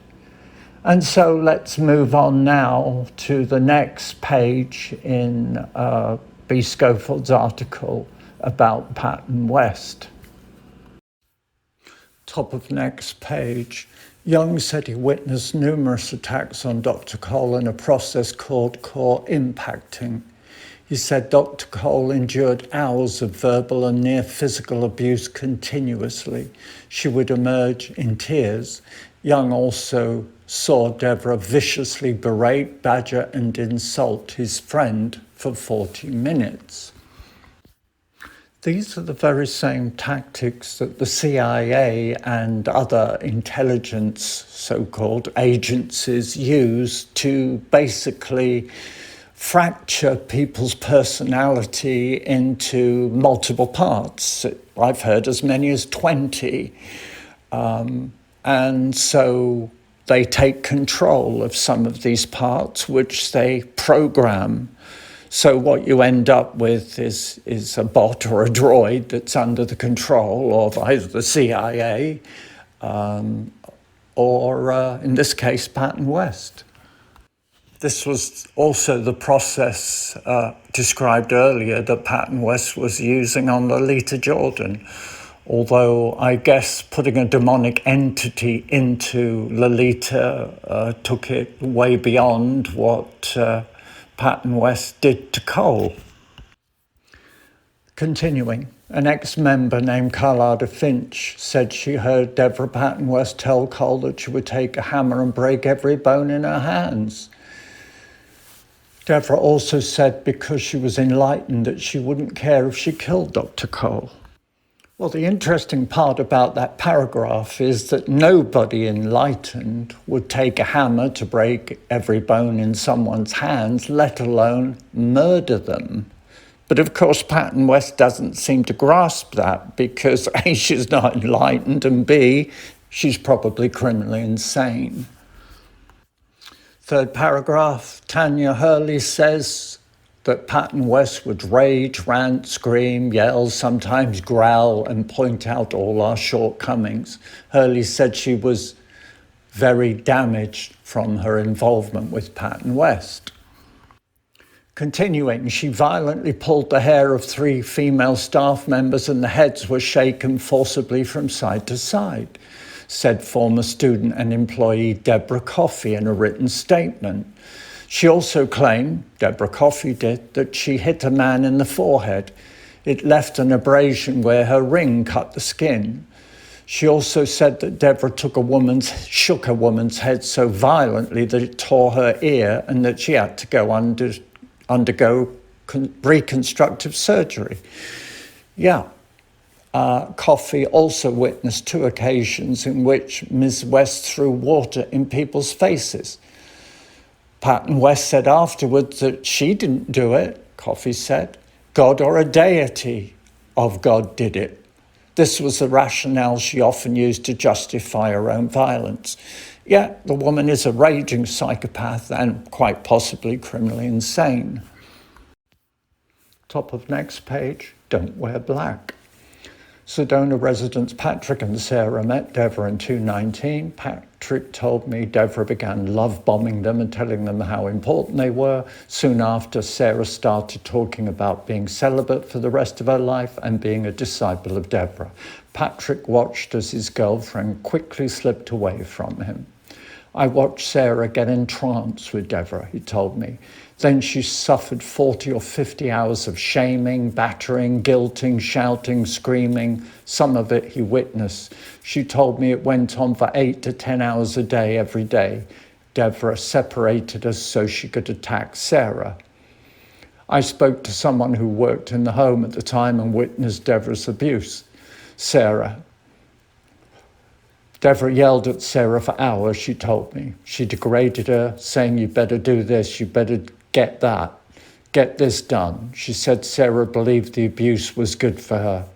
And so let's move on now to the next page in B. Schofield's article about Patton West. Top of next page. Young said he witnessed numerous attacks on Dr. Cole in a process called core impacting. He said Dr. Cole endured hours of verbal and near physical abuse continuously. She would emerge in tears. Young also saw Devra viciously berate, badger and insult his friend for 40 minutes. These are the very same tactics that the CIA and other intelligence, so-called agencies, use to basically fracture people's personality into multiple parts. I've heard as many as 20. And so they take control of some of these parts, which they program. So what you end up with is a bot or a droid that's under the control of either the CIA or, in this case, Patton West. This was also the process described earlier that Patton West was using on Lolita Jordan. Although I guess putting a demonic entity into Lolita took it way beyond what Patton West did to Cole. Continuing, an ex-member named Carlotta Finch said she heard Devra Patton West tell Cole that she would take a hammer and break every bone in her hands. Devra also said because she was enlightened that she wouldn't care if she killed Dr. Cole. Well, the interesting part about that paragraph is that nobody enlightened would take a hammer to break every bone in someone's hands, let alone murder them. But of course, Patton West doesn't seem to grasp that because A, she's not enlightened, and B, she's probably criminally insane. Third paragraph, Tanya Hurley says that Patton West would rage, rant, scream, yell, sometimes growl, and point out all our shortcomings. Hurley said she was very damaged from her involvement with Patton West. Continuing, she violently pulled the hair of 3 female staff members and the heads were shaken forcibly from side to side, said former student and employee Deborah Coffey in a written statement. She also claimed, Deborah Coffey did, that she hit a man in the forehead. It left an abrasion where her ring cut the skin. She also said that Deborah shook a woman's head so violently that it tore her ear and that she had to go undergo reconstructive surgery. Coffey also witnessed 2 occasions in which Ms. West threw water in people's faces. Patton West said afterwards that she didn't do it, Coffey said. God or a deity of God did it. This was the rationale she often used to justify her own violence. Yet the woman is a raging psychopath and quite possibly criminally insane. Top of next page, don't wear black. Sedona residents Patrick and Sarah met Devra in 2019. Patrick told me Devra began love bombing them and telling them how important they were. Soon after, Sarah started talking about being celibate for the rest of her life and being a disciple of Devra. Patrick watched as his girlfriend quickly slipped away from him. I watched Sarah get entranced with Devra, he told me. Then she suffered 40 or 50 hours of shaming, battering, guilting, shouting, screaming. Some of it he witnessed. She told me it went on for 8 to 10 hours a day, every day. Devra separated us so she could attack Sarah. I spoke to someone who worked in the home at the time and witnessed Devra's abuse. Devra yelled at Sarah for hours, she told me. She degraded her, saying, "You better do this, you better get that, get this done." She said Sarah believed the abuse was good for her.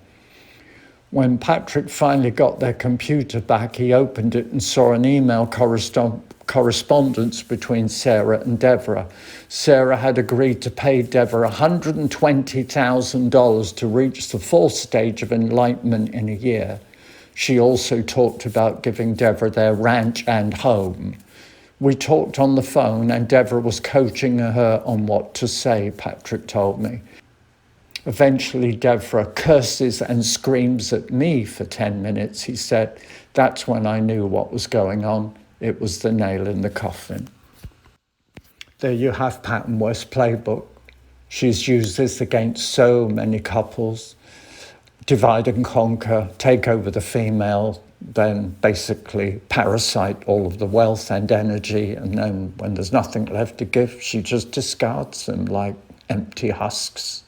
When Patrick finally got their computer back, he opened it and saw an email correspondence between Sarah and Devra. Sarah had agreed to pay Devra $120,000 to reach the fourth stage of enlightenment in a year. She also talked about giving Devra their ranch and home. We talked on the phone and Devra was coaching her on what to say, Patrick told me. Eventually, Devra curses and screams at me for 10 minutes, he said. That's when I knew what was going on. It was the nail in the coffin. There you have Patton West's playbook. She's used this against so many couples. Divide and conquer, take over the female, then basically parasite all of the wealth and energy, and then when there's nothing left to give, she just discards them like empty husks.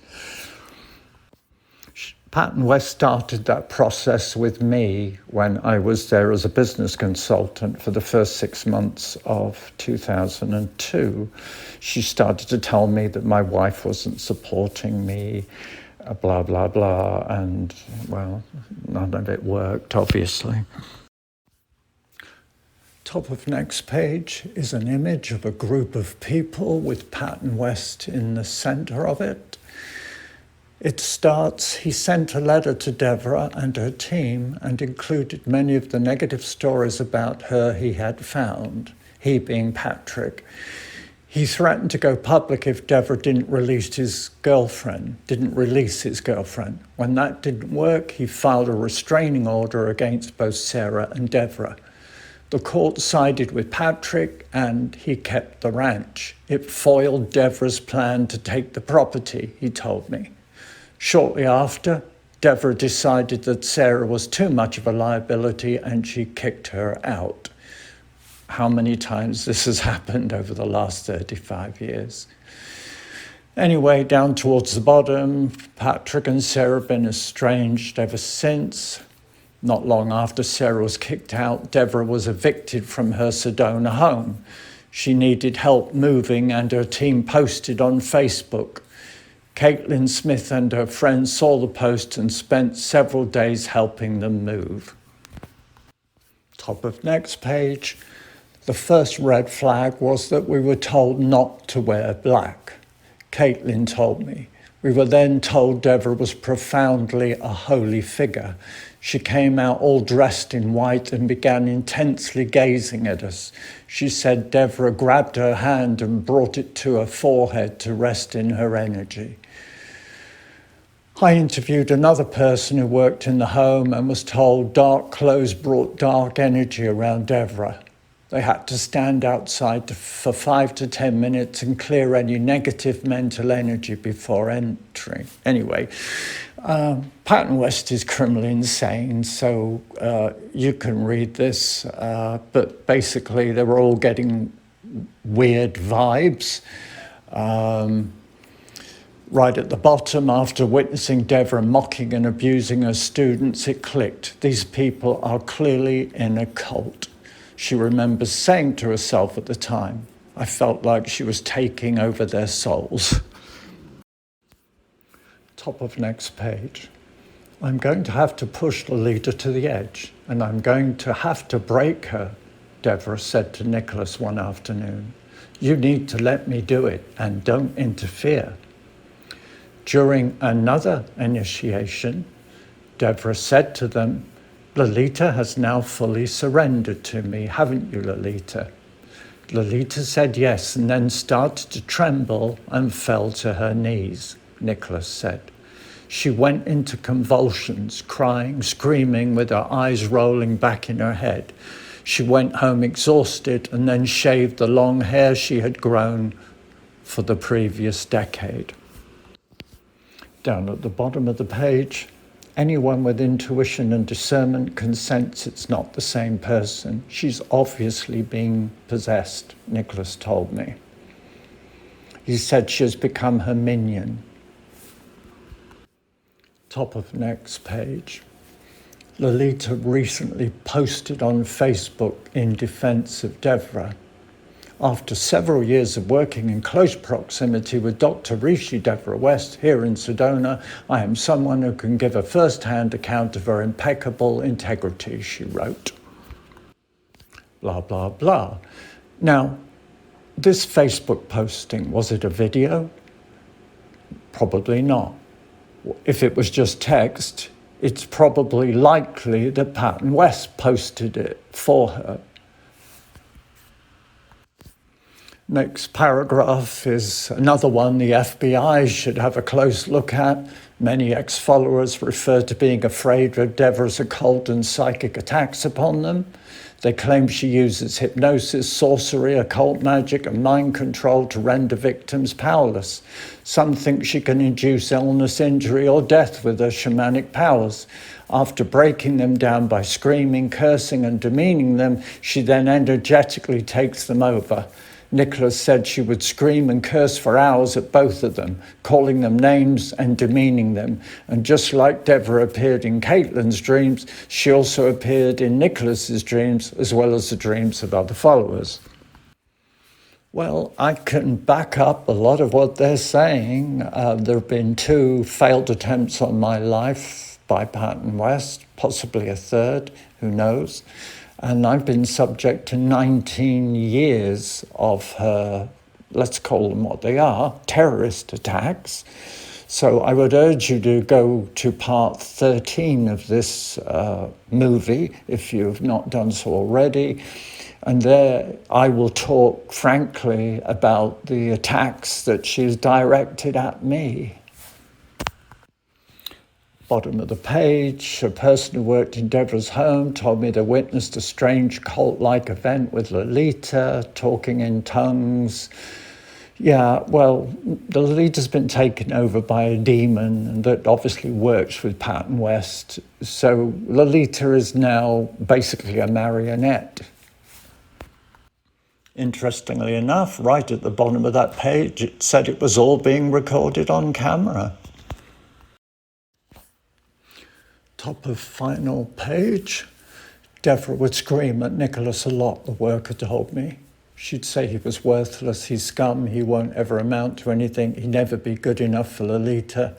Patton West started that process with me when I was there as a business consultant for the first 6 months of 2002. She started to tell me that my wife wasn't supporting me, blah, blah, blah, and, well, none of it worked, obviously. Top of next page is an image of a group of people with Patton West in the center of it. It starts, he sent a letter to Devra and her team and included many of the negative stories about her he had found, he being Patrick. He threatened to go public if Devra didn't release his girlfriend. When that didn't work, he filed a restraining order against both Sarah and Devra. The court sided with Patrick and he kept the ranch. It foiled Devra's plan to take the property, he told me. Shortly after, Devra decided that Sarah was too much of a liability and she kicked her out. How many times this has happened over the last 35 years. Anyway, down towards the bottom, Patrick and Sarah have been estranged ever since. Not long after Sarah was kicked out, Devra was evicted from her Sedona home. She needed help moving and her team posted on Facebook. Caitlin Smith and her friends saw the post and spent several days helping them move. Top of next page. The first red flag was that we were told not to wear black. Caitlin told me. We were then told Devra was profoundly a holy figure. She came out all dressed in white and began intensely gazing at us. She said Devra grabbed her hand and brought it to her forehead to rest in her energy. I interviewed another person who worked in the home and was told dark clothes brought dark energy around Devra. They had to stand outside for 5 to 10 minutes and clear any negative mental energy before entering. Anyway, Patton West is criminally insane, so you can read this, but basically they were all getting weird vibes. Right at the bottom, after witnessing Devra mocking and abusing her students, it clicked. These people are clearly in a cult. She remembers saying to herself at the time, I felt like she was taking over their souls. Top of next page. I'm going to have to push Lolita to the edge, and I'm going to have to break her, Devra said to Nicholas one afternoon. You need to let me do it, and don't interfere. During another initiation, Devra said to them, "Lolita has now fully surrendered to me, haven't you, Lolita?" Lolita said yes, and then started to tremble and fell to her knees, Nicholas said. She went into convulsions, crying, screaming, with her eyes rolling back in her head. She went home exhausted and then shaved the long hair she had grown for the previous decade. Down at the bottom of the page, anyone with intuition and discernment can sense it's not the same person. She's obviously being possessed, Nicholas told me. He said she has become her minion. Top of next page. Lolita recently posted on Facebook in defense of Devra. After several years of working in close proximity with Dr. Rishi Devra West here in Sedona, I am someone who can give a first-hand account of her impeccable integrity, she wrote. Blah, blah, blah. Now, this Facebook posting, was it a video? Probably not. If it was just text, it's probably likely that Patton West posted it for her. Next paragraph is another one the FBI should have a close look at. Many ex-followers refer to being afraid of Devra's occult and psychic attacks upon them. They claim she uses hypnosis, sorcery, occult magic, and mind control to render victims powerless. Some think she can induce illness, injury, or death with her shamanic powers. After breaking them down by screaming, cursing, and demeaning them, she then energetically takes them over. Nicholas said she would scream and curse for hours at both of them, calling them names and demeaning them. And just like Devra appeared in Caitlin's dreams, she also appeared in Nicholas's dreams, as well as the dreams of other followers. Well, I can back up a lot of what they're saying. There have been 2 failed attempts on my life by Patton West, possibly a third, who knows. And I've been subject to 19 years of her, let's call them what they are, terrorist attacks. So I would urge you to go to part 13 of this movie, if you've not done so already. And there I will talk frankly about the attacks that she's directed at me. Bottom of the page, a person who worked in Devra's home told me they witnessed a strange cult-like event with Lolita, talking in tongues. Yeah, well, Lolita's been taken over by a demon that obviously works with Patton West. So Lolita is now basically a marionette. Interestingly enough, right at the bottom of that page, it said it was all being recorded on camera. Top of final page, Devra would scream at Nicholas a lot, the worker told me. She'd say he was worthless, he's scum, he won't ever amount to anything, he'd never be good enough for Lolita.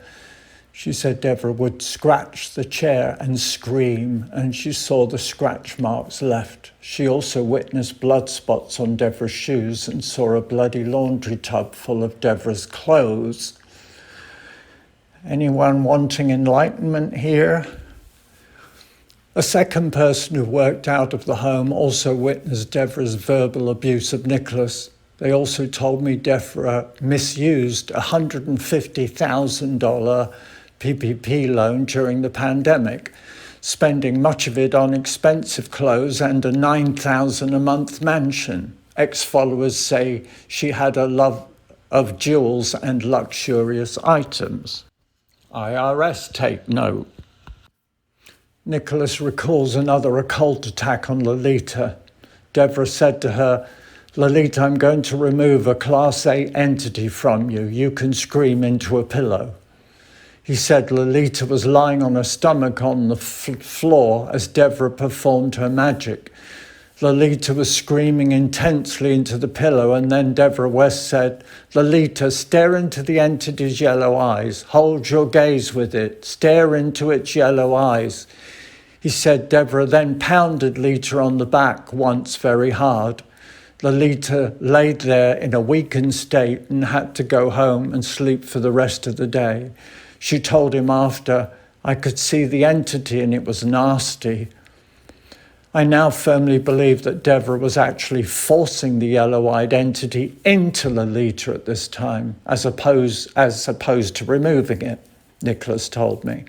She said Devra would scratch the chair and scream, and she saw the scratch marks left. She also witnessed blood spots on Devra's shoes and saw a bloody laundry tub full of Devra's clothes. Anyone wanting enlightenment here? A second person who worked out of the home also witnessed Devra's verbal abuse of Nicholas. They also told me Devra misused a $150,000 PPP loan during the pandemic, spending much of it on expensive clothes and a $9,000 a month mansion. Ex-followers say she had a love of jewels and luxurious items. IRS take note. Nicholas recalls another occult attack on Lolita. Devra said to her, "Lolita, I'm going to remove a Class A entity from you. You can scream into a pillow." He said Lolita was lying on her stomach on the floor as Devra performed her magic. Lolita was screaming intensely into the pillow, and then Devra West said, "Lolita, stare into the entity's yellow eyes. Hold your gaze with it. Stare into its yellow eyes." He said Devra then pounded Lolita on the back once very hard. Lolita laid there in a weakened state and had to go home and sleep for the rest of the day. She told him after, "I could see the entity and it was nasty." I now firmly believe that Devra was actually forcing the yellow-eyed entity into Lolita at this time, as opposed to removing it, Nicholas told me.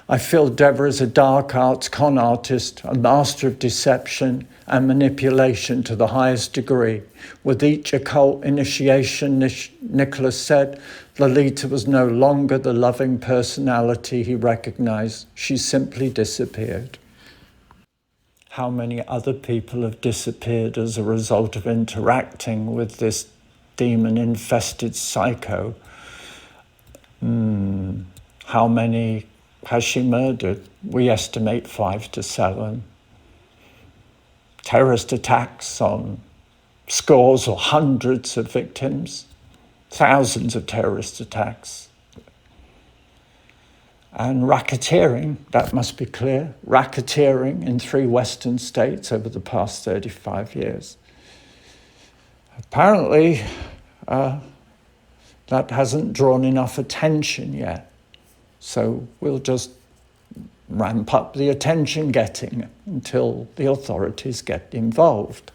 I feel Devra is a dark arts con artist, a master of deception and manipulation to the highest degree. With each occult initiation, Nicholas said, Lolita was no longer the loving personality he recognized. She simply disappeared. How many other people have disappeared as a result of interacting with this demon-infested psycho? How many has she murdered? We estimate 5 to 7. Terrorist attacks on scores or hundreds of victims, thousands of terrorist attacks. And racketeering, that must be clear, racketeering in 3 Western states over the past 35 years. Apparently, that hasn't drawn enough attention yet. So we'll just ramp up the attention getting until the authorities get involved.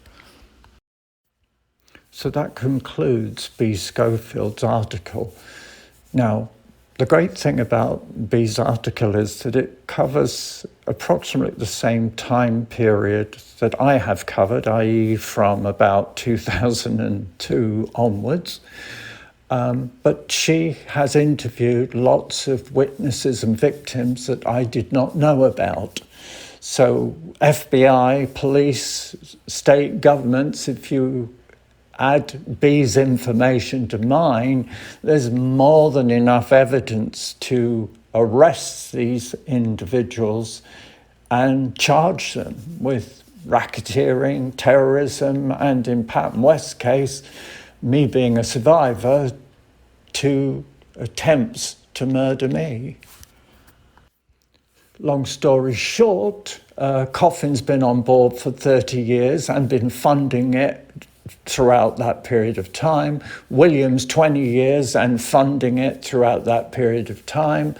So that concludes B. Schofield's article. Now, the great thing about B's article is that it covers approximately the same time period that I have covered, i.e. from about 2002 onwards. But she has interviewed lots of witnesses and victims that I did not know about. So FBI, police, state governments, if you add B's information to mine, there's more than enough evidence to arrest these individuals and charge them with racketeering, terrorism, and in Patton West's case, me being a survivor, 2 attempts to murder me. Long story short, Coffin's been on board for 30 years and been funding it throughout that period of time. Williams, 20 years and funding it throughout that period of time.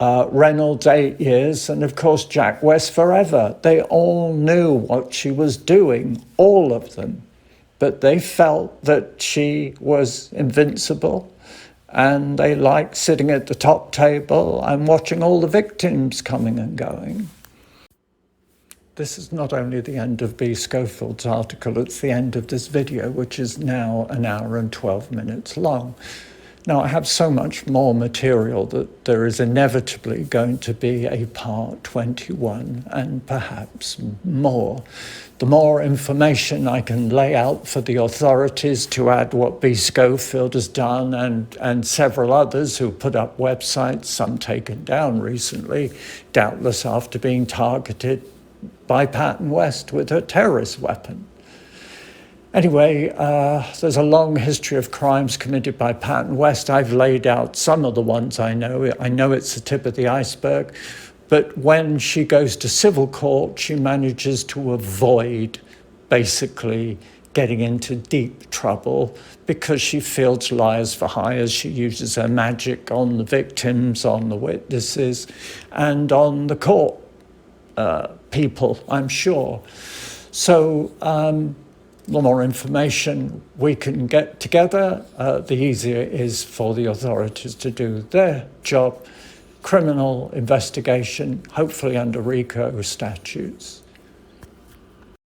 Reynolds, 8 years, and of course Jack West forever. They all knew what she was doing, all of them. But they felt that she was invincible, and they liked sitting at the top table and watching all the victims coming and going. This is not only the end of B. Schofield's article, it's the end of this video, which is now 1 hour and 12 minutes long. Now, I have so much more material that there is inevitably going to be a part 21 and perhaps more. The more information I can lay out for the authorities to add what B. Schofield has done and several others who put up websites, some taken down recently, doubtless after being targeted by Patton West with her terrorist weapon. Anyway, there's a long history of crimes committed by Patton West. I've laid out some of the ones I know. I know it's the tip of the iceberg, but when she goes to civil court, she manages to avoid basically getting into deep trouble because she fields liars for hires. She uses her magic on the victims, on the witnesses, and on the court people, I'm sure. So the more information we can get together, the easier it is for the authorities to do their job. Criminal investigation, hopefully under RICO statutes.